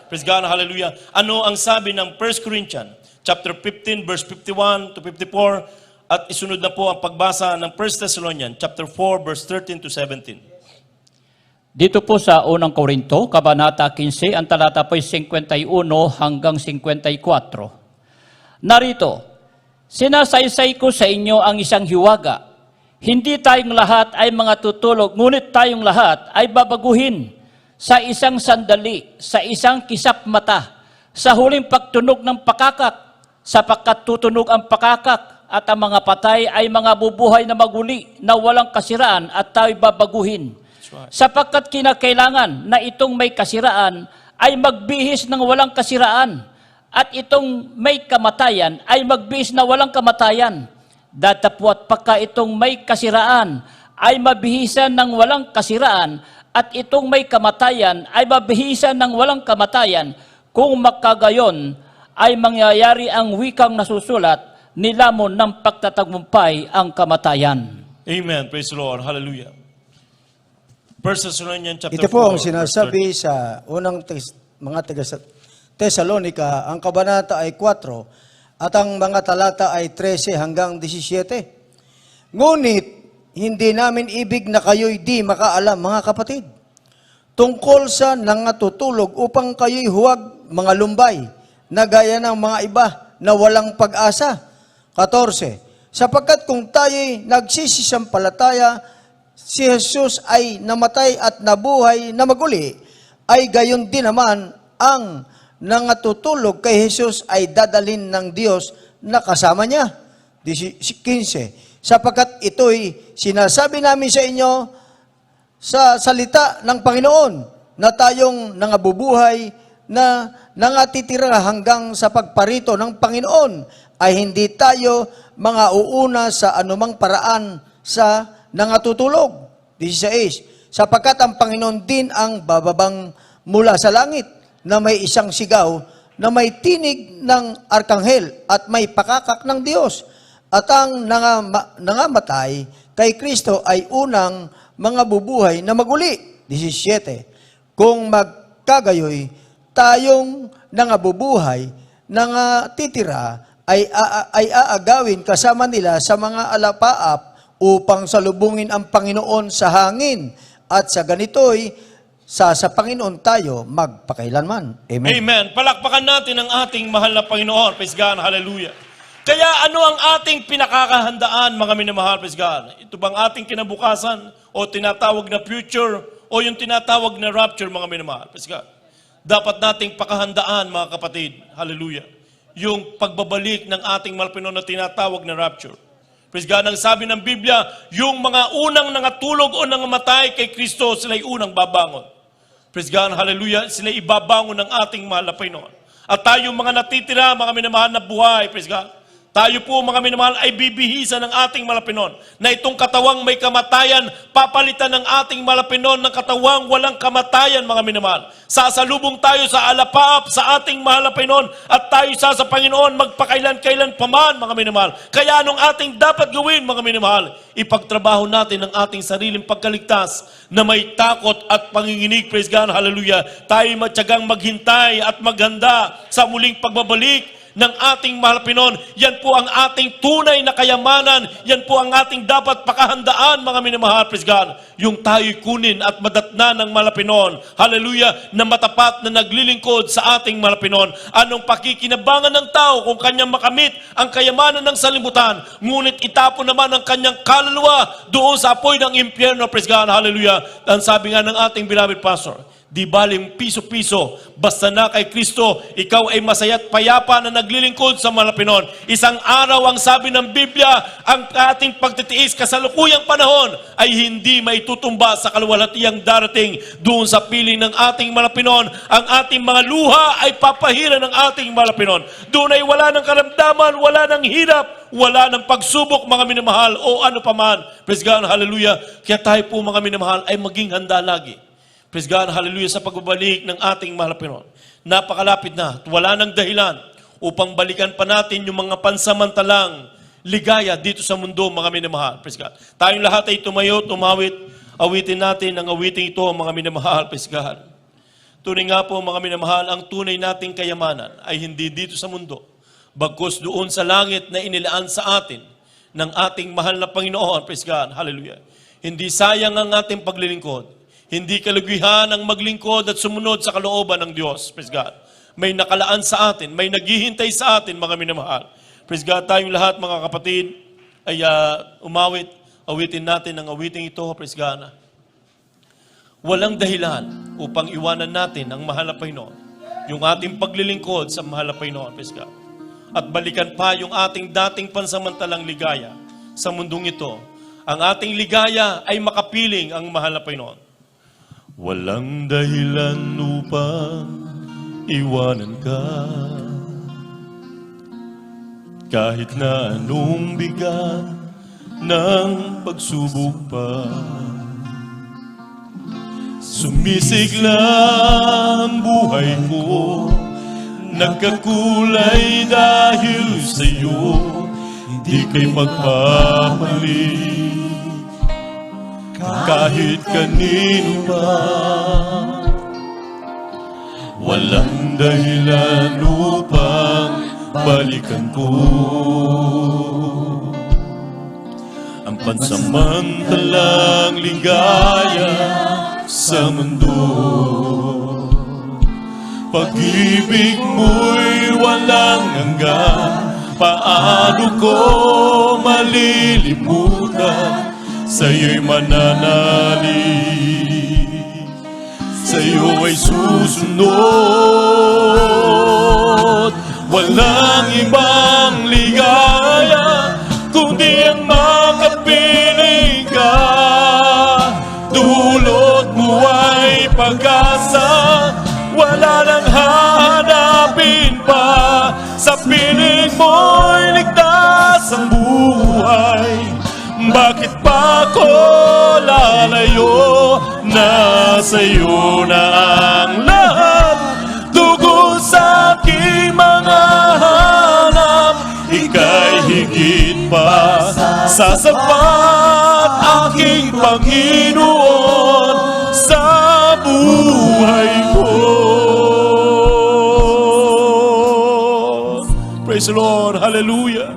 Praise God, hallelujah. Ano ang sabi ng 1 Corinthians, chapter 15, verse 51 to 54, at isunod na po ang pagbasa ng 1 Thessalonians, chapter 4, verse 13 to 17.
Dito po sa unang Korinto, kabanata 15, ang talata po ay 51 hanggang 54. Narito, sinasaysay ko sa inyo ang isang hiwaga. Hindi tayong lahat ay mga tutulog, ngunit tayong lahat ay babaguhin sa isang sandali, sa isang kisap mata, sa huling pagtunog ng pakakak, sapagkat tutunog ang pakakak at ang mga patay ay mga bubuhay na maguli na walang kasiraan at tayo'y babaguhin.
Right.
Sapagkat kinakailangan na itong may kasiraan ay magbihis ng walang kasiraan at itong may kamatayan ay magbihis na walang kamatayan. Datapwat pagka itong may kasiraan ay mabihisan ng walang kasiraan at itong may kamatayan ay mabihisan ng walang kamatayan. Kung makagayon ay mangyayari ang wikang nasusulat, nilamon ng pagtatagumpay ang kamatayan.
Amen. Praise the Lord. Hallelujah. 1 Thessalonians chapter 4.
Ito po ang
verse
sinasabi sa unang mga Tesalonika, ang kabanata ay 4 at ang mga talata ay 13 hanggang 17. Ngunit, hindi namin ibig na kayo'y di makaalam, mga kapatid, tungkol sa nangatutulog upang kayo'y huwag mga lumbay, na gaya ng mga iba na walang pag-asa. 14. Sapagkat kung tayo'y nagsisisampalataya, si Jesus ay namatay at nabuhay na maguli, ay gayon din naman ang nangatutulog kay Jesus ay dadalhin ng Diyos na kasama niya. 15. Sapagkat ito'y sinasabi namin sa inyo sa salita ng Panginoon, na tayong nangabubuhay na nangatitira hanggang sa pagparito ng Panginoon ay hindi tayo mga uuna sa anumang paraan sa nangatutulog. 16. Sapagkat ang Panginoon din ang bababang mula sa langit na may isang sigaw na may tinig ng arkanghel at may pakakak ng Diyos. At ang nangamatay kay Kristo ay unang mga bubuhay na maguli. 17. Kung magkagayoy, tayong nangabubuhay, nangatitira, ay aagawin kasama nila sa mga alapaap upang salubungin ang Panginoon sa hangin. At sa ganito'y sa Panginoon tayo magpakailanman. Amen.
Amen. Palakpakan natin ang ating mahal na Panginoon. Praise God. Hallelujah. Kaya ano ang ating pinakakahandaan, mga minamahal? Praise God. Ito bang ating kinabukasan o tinatawag na future o yung tinatawag na rapture, mga minamahal? Praise God. Dapat nating pakahandaan, mga kapatid. Hallelujah. Yung pagbabalik ng ating mahal Panginoon na tinatawag na rapture. Praise God. Ang sabi ng Biblia, yung mga unang nangatulog o nangamatay kay Kristo, sila'y unang babangon. Praise God, hallelujah, sila ibabangon ng ating mahal na Panginoon. At tayo mga natitira, mga minamahal na buhay, praise God, tayo po mga minamahal ay bibihisan ng ating mahal na Panginoon na itong katawang may kamatayan, papalitan ng ating mahal na Panginoon ng katawang walang kamatayan, mga minamahal. Sasalubong tayo sa alapaap sa ating mahal na Panginoon at tayo sa Panginoon magpakailan-kailan paman, mga minamahal. Kaya anong ating dapat gawin, mga minamahal? Ipagtrabaho natin ang ating sariling pagkaligtas na may takot at panginginig, praise God, hallelujah. Tayo matyagang maghintay at maghanda sa muling pagbabalik ng ating mahal Panginoon. Yan po ang ating tunay na kayamanan. Yan po ang ating dapat pakahandaan, mga minamahal, praise God. Yung tayo'y kunin at madatna ng mahal Panginoon. Hallelujah, na matapat na naglilingkod sa ating mahal Panginoon. Anong pakikinabangan ng tao kung kanyang makamit ang kayamanan ng salimutan, ngunit itapon naman ang kanyang kaluluwa doon sa apoy ng impyerno, praise God, hallelujah. Ang sabi nga ng ating beloved pastor, di baling piso-piso, basta na kay Kristo, ikaw ay masaya't payapa na naglilingkod sa mahal na Panginoon. Isang araw, ang sabi ng Biblia, ang ating pagtitiis kasalukuyang panahon ay hindi maitutumba sa kaluwalhatiang darating doon sa piling ng ating mahal na Panginoon. Ang ating mga luha ay papahira ng ating mahal na Panginoon. Doon ay wala ng karamdaman, wala ng hirap, wala ng pagsubok, mga minamahal, o ano paman. Praise God, hallelujah. Kaya tayo po, mga minamahal, ay maging handa lagi. Praise God, hallelujah, sa pagbabalik ng ating mahal na Panginoon. Napakalapit na, wala nang dahilan upang balikan pa natin yung mga pansamantalang ligaya dito sa mundo, mga minamahal. Praise God. Tayong lahat ay tumayo, tumawit, awitin natin ang awiting ito, mga minamahal. Praise God. Tunay nga po, mga minamahal, ang tunay nating kayamanan ay hindi dito sa mundo, bagkus doon sa langit na inilaan sa atin ng ating mahal na Panginoon. Praise God, hallelujah. Hindi sayang ang ating paglilingkod. Hindi kalugihan ang maglingkod at sumunod sa kalooban ng Diyos. Praise God. May nakalaan sa atin, may naghihintay sa atin, mga minamahal. Praise God, tayong lahat, mga kapatid, ay umawit, awitin natin ang awiting ito. Praise God. Walang dahilan upang iwanan natin ang mahal na Panginoon, yung ating paglilingkod sa mahal na Panginoon. Praise God. At balikan pa yung ating dating pansamantalang ligaya sa mundong ito. Ang ating ligaya ay makapiling ang mahal na Panginoon. Walang dahilan upang iwanan ka, kahit na anong bigat ng pagsubok pa. Sumisigla ang buhay ko, nagkakulay dahil sa'yo, hindi kay magpapali. Kahit kanino pa, walang dahilan upang balikan ko ang pansamantalang ligaya sa mundo. Pag-ibig mo'y walang hanggan, paano ko malilimutan? Sa'yo'y mananalig, sa'yo ay susunod. Walang ibang ligaya kundi ang makapiling ka. Dulot mo ay pag-asa pa ako lalayo, nasa iyo na ang lahat. Tungkol sa aking mga hanap, ika'y higit pa sa sapat, aking Panginoon, sa buhay ko. Praise the Lord. Hallelujah.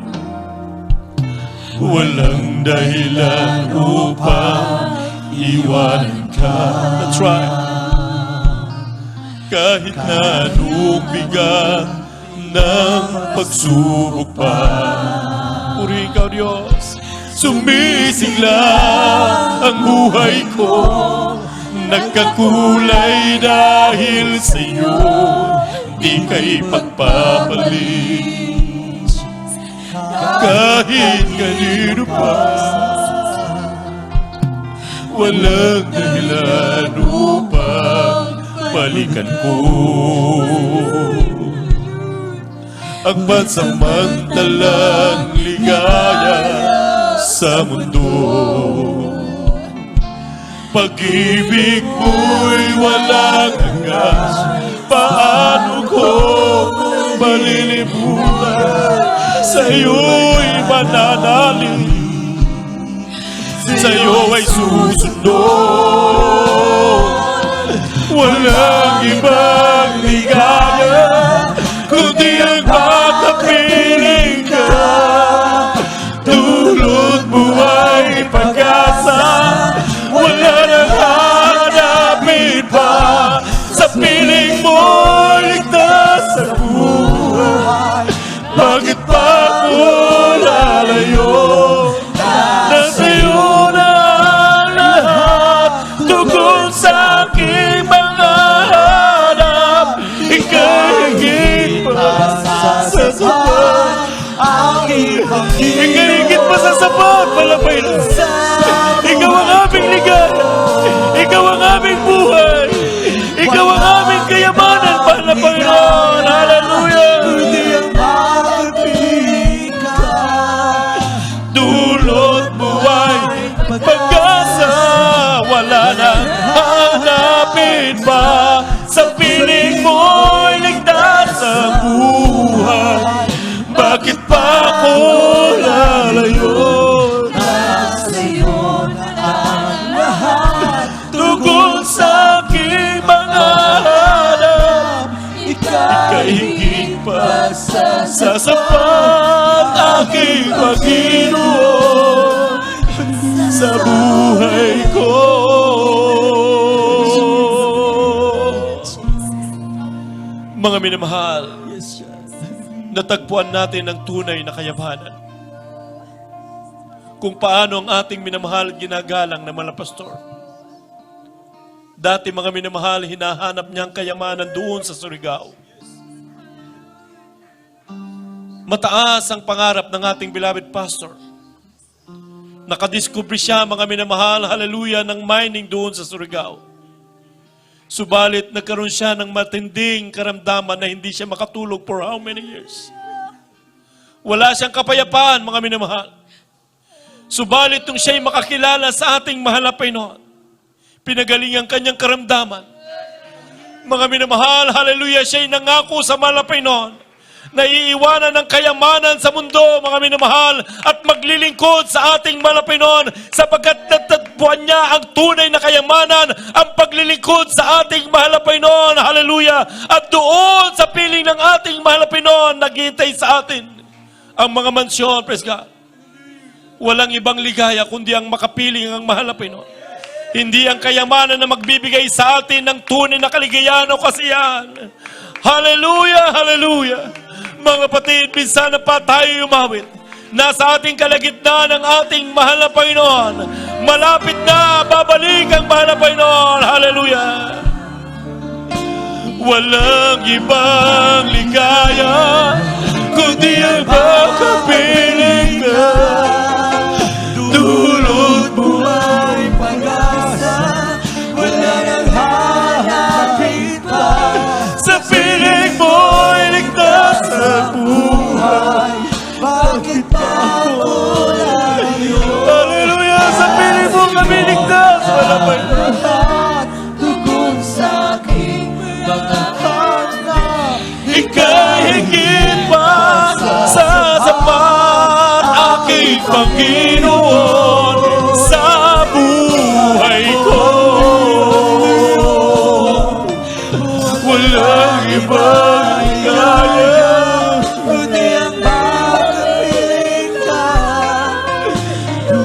Walang dahilan upang iwanan ka. That's right. Kahit na anong bigat ng pagsubok pa, purihin ka, Diyos. Sumisigla ang buhay ko, nagkakulay dahil sa iyo, di ka'y pagpapalit. Kahit kanino pa, walang dahilan upang balikan ko ang pansamantalang ligaya sa mundo. Pag-ibig mo'y walang hanggan, paano ko malilimutan? Sa'yo'y mananalig, sa'yo ay susunod. Walang ibang ligaya kundi ang makapiling ka. Dulot mo ay pag-asa, wala nang hanapin pa. Sa piling mo ligtas sa buhay, bakit pa ako lalayo? Nasa iyo na ang lahat, tungkol sa aking mga hanap, ika'y higit pa sa sapat, aking Panginoon. Ika'y higit pa sa sapat, palapay na. Ikaw ang aming ligaya, ikaw ang aming buhay, ikaw ang aming kayamanan, mahal na Panginoon. Hallelujah. Dulot mo ay pag-asa, wala nang hanapin pa. Sa piling mo'y ligtas ang buhay, bakit pa ako lalayo? Nasa iyo na ang lahat, tungkol sa aking mga hanap, ika'y higit pa sa sapat, aking Panginoon, sa buhay ko. Mga minamahal, natagpuan natin ang tunay na kayamanan. Kung paano ang ating minamahal ginagalang na mga pastor. Dati mga minamahal, hinahanap niya ang kayamanan doon sa Surigao. Mataas ang pangarap ng ating beloved pastor. Nakadiscover siya, mga minamahal, hallelujah, ng mining doon sa Surigao. Subalit, nagkaroon siya ng matinding karamdaman na hindi siya makatulog for how many years? Wala siyang kapayapaan, mga minamahal. Subalit, nung siya'y makakilala sa ating mahal na Panginoon, pinagaling ang kanyang karamdaman. Mga minamahal, hallelujah, siya'y nangako sa mahal na Panginoon na iiwanan ng kayamanan sa mundo, mga minamahal, at maglilingkod sa ating mahal na Panginoon sapagkat natatpuan niya ang tunay na kayamanan, ang paglilingkod sa ating mahal na Panginoon, hallelujah. At doon sa piling ng ating mahal na Panginoon, naghihintay sa atin ang mga mansyon, praise God. Walang ibang ligaya kundi ang makapiling ang mahal na Panginoon. Hindi ang kayamanan na magbibigay sa atin ng tunay na kaligayahan o kasiyahan. Hallelujah, hallelujah. Mga kapatid, minsan na pa tayo umawit. Nasa ating kalagitnaan ng ating mahal na Panginoon. Malapit na babalik ang mahal na Panginoon. Hallelujah. Walang ibang ligaya kundi ang makapiling ka. Dulot mo ay pag-asa, wala nang hanapin pa. Sa piling mo'y ligtas sa buhay, bakit pa ako lalayo? Hallelujah! Sa Panginoon sa buhay ko. Walang ibang kaya,
kundi ang magkapiling ka.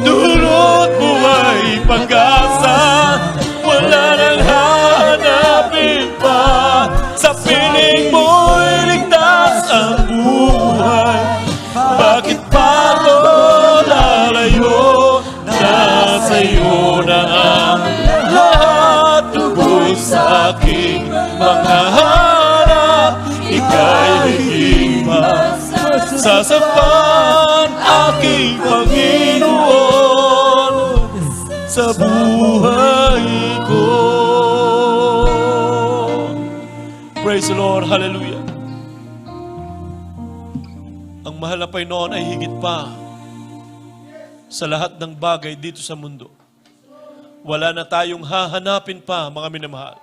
dulot mo ay pag-asa, wala nang hahanapin pa. Sa piling mo'y ligtas ang buhay, bakit pa ako lalayo? Nasa iyo na ang lahat, tubos sa aking mga hanap, ika'y higing masasapan, aking Panginoon sa buhay ko. Praise the Lord, hallelujah. Ang mahal na Panginoon ay higit pa sa lahat ng bagay dito sa mundo. Wala na tayong hahanapin pa, mga minamahal.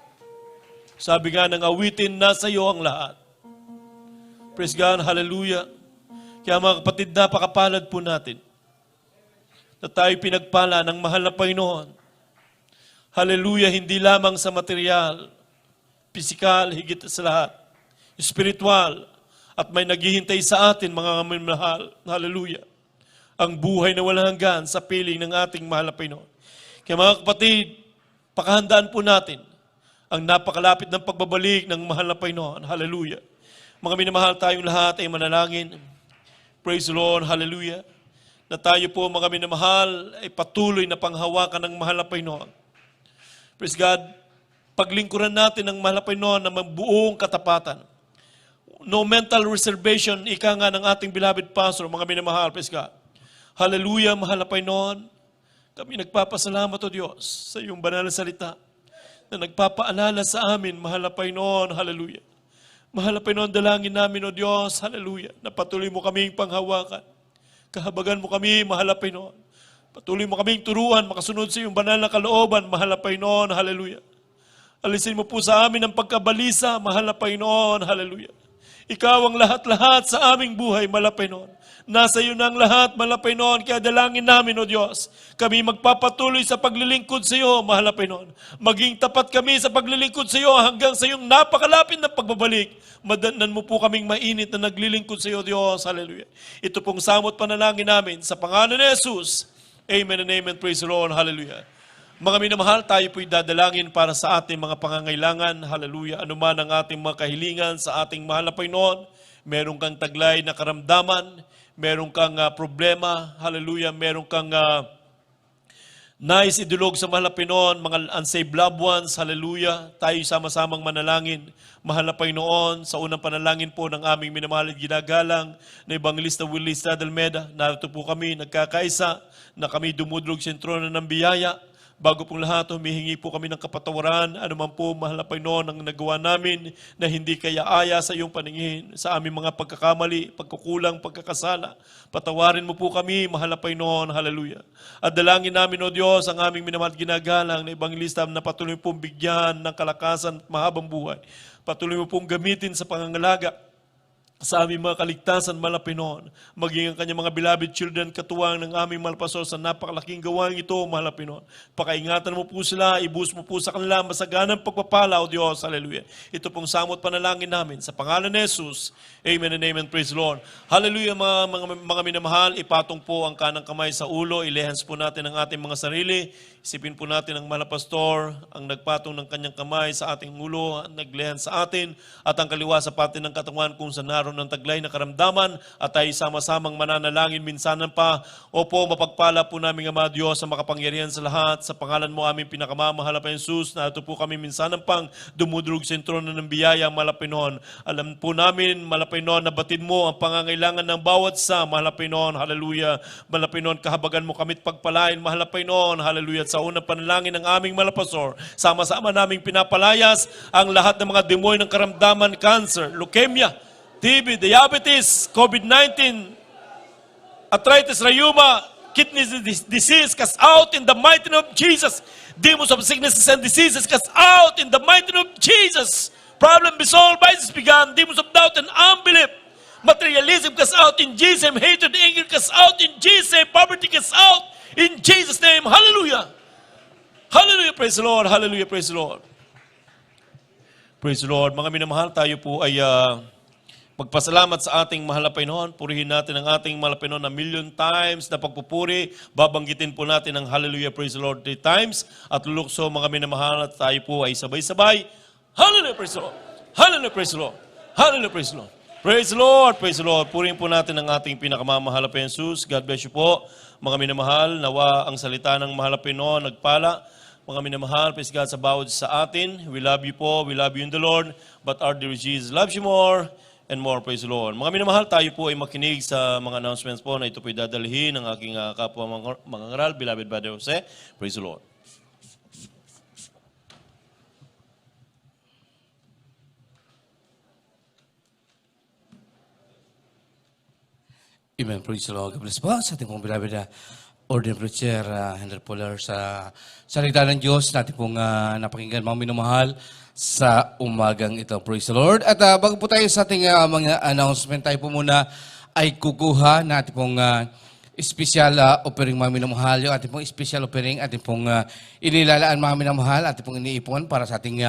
Sabi nga ng awitin, nasa iyo ang lahat. Praise God, hallelujah. Kaya mga kapatid, napakapalad po natin na tayo pinagpala ng mahal na Panginoon. Hallelujah, hindi lamang sa material, pisikal, higit sa lahat, spiritual, at may naghihintay sa atin, mga minamahal. Hallelujah. Ang buhay na walang hanggan sa piling ng ating mahal na Panginoon. Kaya mga kapatid, pakahandaan po natin ang napakalapit ng pagbabalik ng mahal na Panginoon. Hallelujah. Mga minamahal, tayong lahat ay manalangin. Praise the Lord. Hallelujah. Na tayo po, mga minamahal, ay patuloy na panghawakan ng mahal na Panginoon. Praise God. Paglingkuran natin ng mahal na Panginoon na buong katapatan. No mental reservation, ika nga ng ating beloved pastor, mga minamahal. Praise God. Hallelujah, mahal na Panginoon. Kami nagpapasalamat, O Diyos, sa iyong banal na salita na nagpapaalala sa amin, mahal na Panginoon, hallelujah. Mahal na Panginoon, dalangin namin, O Diyos, hallelujah, na patuloy mo kaming panghawakan. Kahabagan mo kami, mahal na Panginoon. Patuloy mo kaming turuan, makasunod sa iyong banal na kalooban, mahal na Panginoon, hallelujah. Alisin mo po sa amin ang pagkabalisa, mahal na Panginoon, hallelujah. Ikaw ang lahat-lahat sa aming buhay, mahal na Panginoon. Nasa iyo na ang lahat, mahal na Panginoon, kaya dalangin namin, O Diyos. Kami magpapatuloy sa paglilingkod sa iyo, mahal na Panginoon. Maging tapat kami sa paglilingkod sa iyo hanggang sa iyong napakalapit na pagbabalik. Madanan mo po kaming mainit na naglilingkod sa iyo, Diyos. Hallelujah. Ito pong samot panalangin namin sa pangalan ni Jesus. Amen and amen. Praise the Lord. Hallelujah. Mga minamahal, tayo po'y dadalangin para sa ating mga pangangailangan. Hallelujah. Ano man ang ating mga kahilingan sa ating mahal na Panginoon. Meron kang taglay na karamdaman. Meron kang problema. Hallelujah. Meron kang nais idulog sa mahal na Panginoon, mga unsaved loved ones. Hallelujah. Tayo sama-samang manalangin. Mahal na Panginoon, sa unang panalangin po ng aming minamahal at ginagalang na Evangelista Willie Stadalmeda. Narito po kami, nagkakaisa, na kami dumudulog sa trono ng biyaya. Bago pong lahat, humihingi po kami ng kapatawaran. Ano man po, mahal na Panginoon, ang nagawa namin na hindi kaya-aya sa iyong paningin, sa aming mga pagkakamali, pagkukulang, pagkakasala. Patawarin mo po kami, mahal na Panginoon. Hallelujah. At dalangin namin, O Diyos, ang aming minamahal at ginagalang na Evangelista na patuloy pong bigyan ng kalakasan at mahabang buhay. Patuloy mo pong gamitin sa pangangalaga sa aming mga kaligtasan, mahal na Panginoon. Maging ang kanyang mga beloved children, katuwang ng aming mahal na pastor sa napakalaking gawain ito, mahal na Panginoon. Pakaingatan mo po sila, ibus mo po sa kanila, masaganang pagpapala, O Diyos, hallelujah. Ito pong samot panalangin namin, sa pangalan ni Jesus, amen and amen, praise the Lord. Hallelujah, mga minamahal, ipatong po ang kanang kamay sa ulo, ilehans po natin ang ating mga sarili, isipin po natin ang mahal na pastor, ang nagpatong ng kanyang kamay sa ating ulo, naglehan sa atin, at ang kaliwa sa patin ng katawan kung sa naroon ng taglay na karamdaman, at tayo sama-samang mananalangin minsanan pa. Opo, mapagpala po namin, Ama Diyos, sa makapangyarihan sa lahat, sa pangalan mo aming pinakamamahal na Jesus, na ito po kami minsanan pang dumudurog sa trono ng biyaya, mahal na Panginoon. Alam po namin, mahal na Panginoon, na batid mo ang pangangailangan ng bawat sa, mahal na Panginoon, hallelujah. Mahal na Panginoon, kahabagan mo kami't pagpalain, mahal na Panginoon, hallelujah. Sa unang panalangin ng aming mahal na pastor, sama-sama naming pinapalayas ang lahat ng mga demonyo ng karamdaman, cancer, leukemia, TB, diabetes, COVID-19, arthritis, rheuma, kidney disease, cast out in the mighty name of Jesus. Demons of sicknesses and diseases, cast out in the mighty name of Jesus. Problem be solved, vices begun, demons of doubt and unbelief, Materialism cast out in Jesus' name. Hatred, anger cast out in Jesus' name. Poverty cast out in Jesus' name. Hallelujah. Hallelujah. Praise the Lord. Hallelujah. Praise the Lord. Praise the Lord. Mga minamahal, tayo po ay magpasalamat sa ating mahal na Panginoon. Purihin natin ang ating mahal na Panginoon na million times na pagpupuri. Babanggitin po natin ang Hallelujah, Praise the Lord 3 times. At lulukso mga minamahal at tayo po ay sabay-sabay. Hallelujah, Praise the Lord. Hallelujah, Praise the Lord. Hallelujah, Praise the Lord. Praise the Lord, praise the Lord. Purihin po natin ang ating pinakamamahal na Panginoon Jesus. God bless you po. Mga minamahal, nawa ang salita ng mahal na Panginoon nagpala. Mga minamahal, praise God sa bawat sa atin. We love you po. We love you in the Lord. But our dear Jesus loves you more and more. Praise the Lord. Mga minamahal, tayo po ay makinig sa mga announcements po na ito po ay dadalhin ng aking kapwa mga ngaral, beloved Brother Jose. Praise the Lord.
Amen. Praise the Lord. God bless po sa ating pong beloved Ordained Preacher Henry Poller sa salita ng Diyos natin pong napakinggan mga minamahal sa umagang ito. Praise the Lord. At bago po tayo sa ating mga announcement, tayo po muna ay kukuha na ating pong special offering mga minamahal. Yung ating pong special offering, ating pong inilalaan mga minamahal, ating pong iniipon para sa ating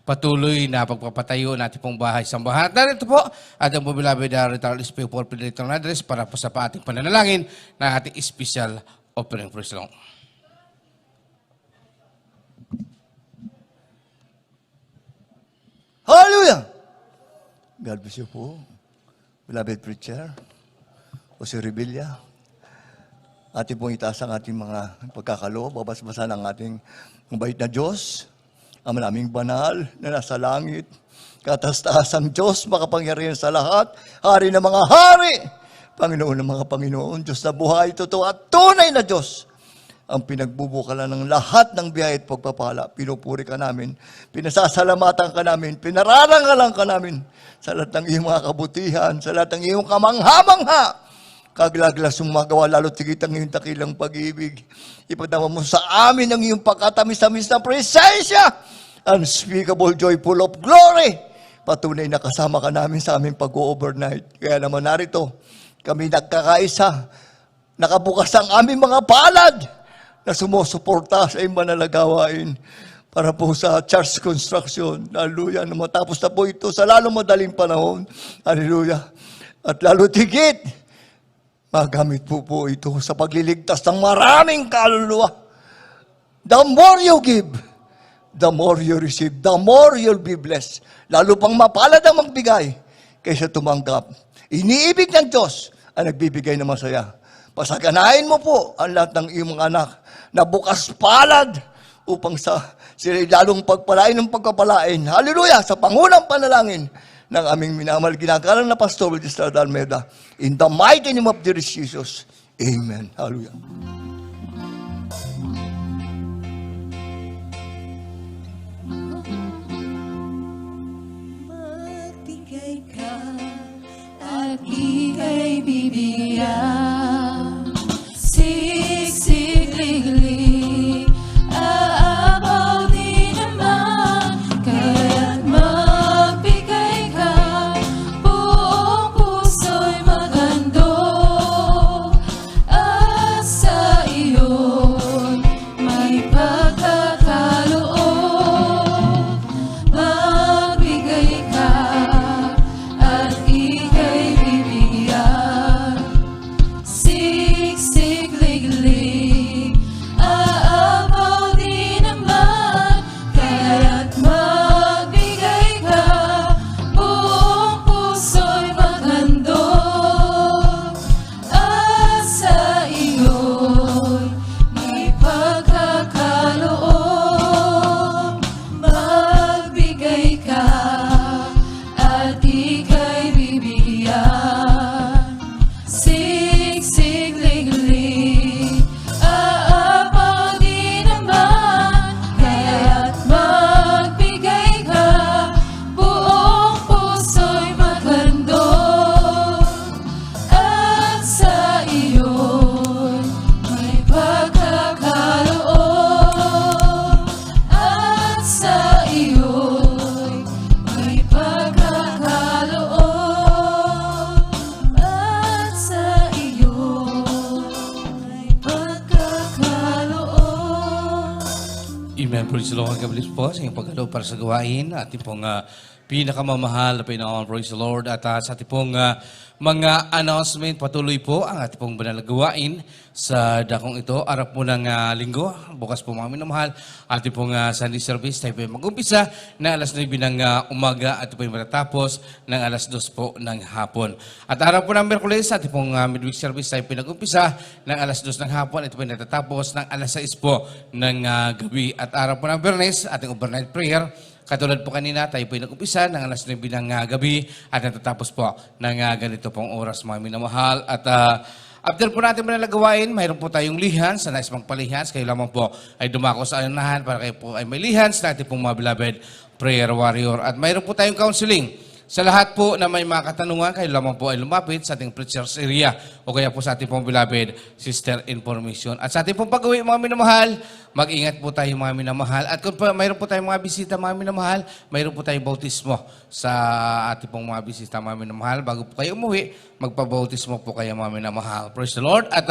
patuloy na pagpapatayo ng ating pong bahay sambahan. At ito po, ating po beloved Retired SP for Predator Address para po sa ating pananalangin na ating special offering. Praise the Lord.
Hallelujah! God bless you po, beloved preacher, Jose Revilla. Ating pong itaas ang ating mga pagkakaloob, babas-basa ng ating mabait na Diyos, ang naming banal na nasa langit, katas-taasang Diyos, makapangyarihan sa lahat, hari ng mga hari, Panginoon ng mga Panginoon, Diyos na buhay, totoo at tunay na Diyos. Ang pinagbubukalan ng lahat ng biyaya at pagpapala, pinupuri ka namin, pinasasalamatan ka namin, pinararangalan ka namin sa lahat ng iyong mga kabutihan, sa lahat ng iyong kamangha-mangha, kaglaglas mong magawa, lalo tigit ang iyong takilang pag-ibig. Ipagdama mo sa amin ang iyong pagkatamis-tamis na presensya, unspeakable joy, full of glory. Patunay na kasama ka namin sa aming pag-overnight. Kaya naman narito, kami nagkakaisa, nakabukas ang aming mga palad, na sumusuporta sa iyong manalagawain para po sa church construction. Hallelujah. Na matapos na po ito sa lalong madaling panahon. Hallelujah. At lalo tigit, magamit po ito sa pagliligtas ng maraming kaluluwa. The more you give, the more you receive, the more you'll be blessed. Lalo pang mapalad ang magbigay kaysa tumanggap. Iniibig ng Diyos ang nagbibigay ng masaya. Pasaganahin mo po ang lahat ng iyong mga anak na bukas palad upang sa sila lalong pagpalain ng pagkapalain. Hallelujah! Sa pangunang panalangin ng aming minamahal ginagalang na Pastor Wilson Almeida. In the mighty name of Jesus. Amen. Hallelujah.
Magbigay ka at ika'y bibigyan. Siksik-liklik, aapaw di naman. Kaya't magbigay ka, buong puso'y maghandog. At sa iyon may pagkakaloob. Magbigay ka at ika'y bibigyan.
Amen. Praise the Lord. God bless po sa inyong pagkaloob para sa gawain. Ating pong pinakamamahal na Panginoon. Praise the Lord. At sa ating pong mga announcement, patuloy po ang ating pong banal na gawain sa dakong ito. Arap po ng linggo. Bukas po mga minamahal. Ating pong Sunday service. Tayo po mag-umpisa ng alas 9 ng umaga at po yung matatapos ng alas 2 po ng hapon. At araw po ng Miyerkules, ating pong midweek service tayo po nag-umpisa ng alas 2 ng hapon. Ito po yung natatapos ng alas 6 po ng gabi. At araw po ng Biyernes, ating overnight prayer. Katulad po kanina, tayo po yung nag-umpisa ng alas 9 ng gabi at natatapos po ng ganito pong oras mga minamahal. At after po natin manalagawain, mayroon po tayong lihans, sa nais magpalihans. Kayo lamang po ay dumako sa unahan para kayo po ay may lihans natin pong mga beloved prayer warrior. At mayroon po tayong counseling. Sa lahat po na may mga katanungan, kayo lamang po ay lumapit sa ating preacher's area o kaya po sa ating pong beloved sister information. At sa ating pong pag-uwi mga minamahal, mag-ingat po tayo mga minamahal. At kung mayroon po tayong mga bisita mga minamahal, mayroon po tayong bautismo sa ating pong mga bisita mga minamahal. Bago po kayo umuwi, magpabautismo po kayo mga minamahal. Praise the Lord. At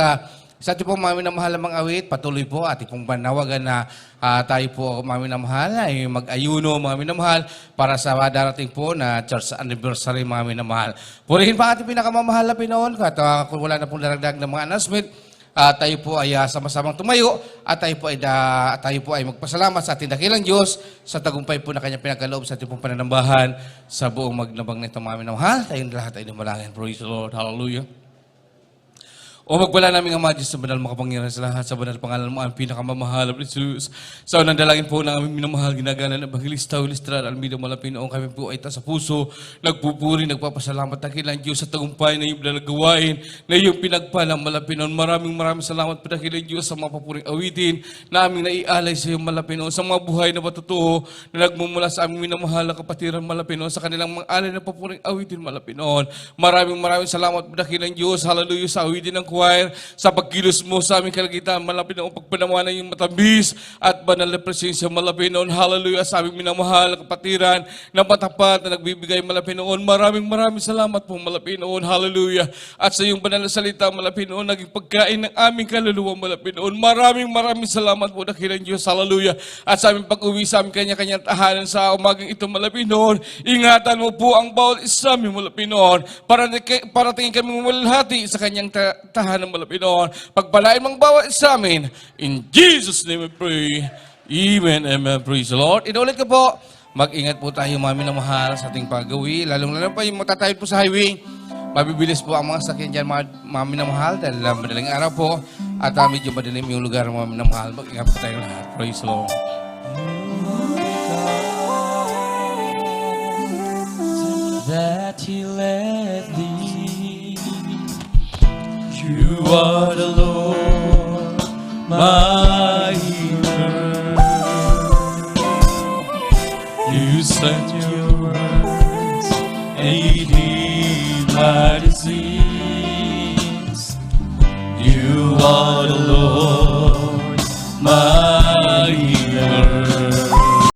sa ating pong mga minamahal na mga awit, patuloy po ating pong panawagan na tayo po mga minamahal ay mag-ayuno mga minamahal para sa darating po na church anniversary mga minamahal. Purihin pa ating pinakamamahal na Pinoon at kung wala na pong daragdag ng mga announcement, tayo po ay sama-samang tumayo at tayo po ay magpasalamat sa ating dakilang Diyos sa tagumpay po na kanyang pinagkaloob sa ating pong pananambahan sa buong magnabang na ito mga minamahal. Tayong lahat ay dumalangin. Praise the Lord. Hallelujah. O magpala namin ang Diyos sa banal makapangyarihan sa lahat, sa banal pangalan mo ang pinakamamahal of Jesus. Sa unang dalangin po ng aming minamahal, ginagalan ng Evangelista Ulistral, Almida Malapinoon, kami po ay sa puso, nagpupuri, nagpapasalamat ang kilang Diyos sa tagumpay na iyong gawain, na iyong pinagpalang Malapinoon. Maraming salamat po na kilang Diyos sa mga papuring awitin na aming naialay sa iyong Malapinoon, sa mga buhay na matutuo na nagmumula sa aming minamahal na kapatiran Malapinoon, sa kanilang mga alay na papuring awitin Malapinoon. Maraming salamat po na kilang Diyos, hallelujah, sa awitin ng choir, sa pagkilos mo sa aming kalagitan, Malapinoon, pagpanawanan yung matambis at banal na presensya, Malapinoon, hallelujah, sa aming minamahal na kapatiran na matapat na nagbibigay, Malapinoon. Maraming salamat po, Malapinoon, hallelujah. At sa iyong banal na salita, Malapinoon, naging pagkain ng aming kaluluwa, Malapinoon. Maraming salamat po, dakilang Diyos, hallelujah. At sa aming pag-uwi sa aming kanya-kanyang tahanan sa umagang ito, Malapinoon, ingatan mo po ang bawat isa aming, Malapinoon, para tingin kami mamalhati sa kanyang tahanan ng Malapinoon. Pagpalain mong bawat isa amin. In Jesus' name we pray. Amen. Amen. Praise the Lord. Inulit ko po, mag-ingat po tayo mga minamahal sa ating pag-uwi. Lalong pa yung matatayod po sa highway. Mabibilis po ang mga sakyan dyan mga minamahal dahil madaling araw po at medyo madilim yung lugar mga minamahal. Mag-ingat po tayo lahat. Praise the Lord.
That He led thee. You are the Lord, my healer. You sent your words, and you healed my disease.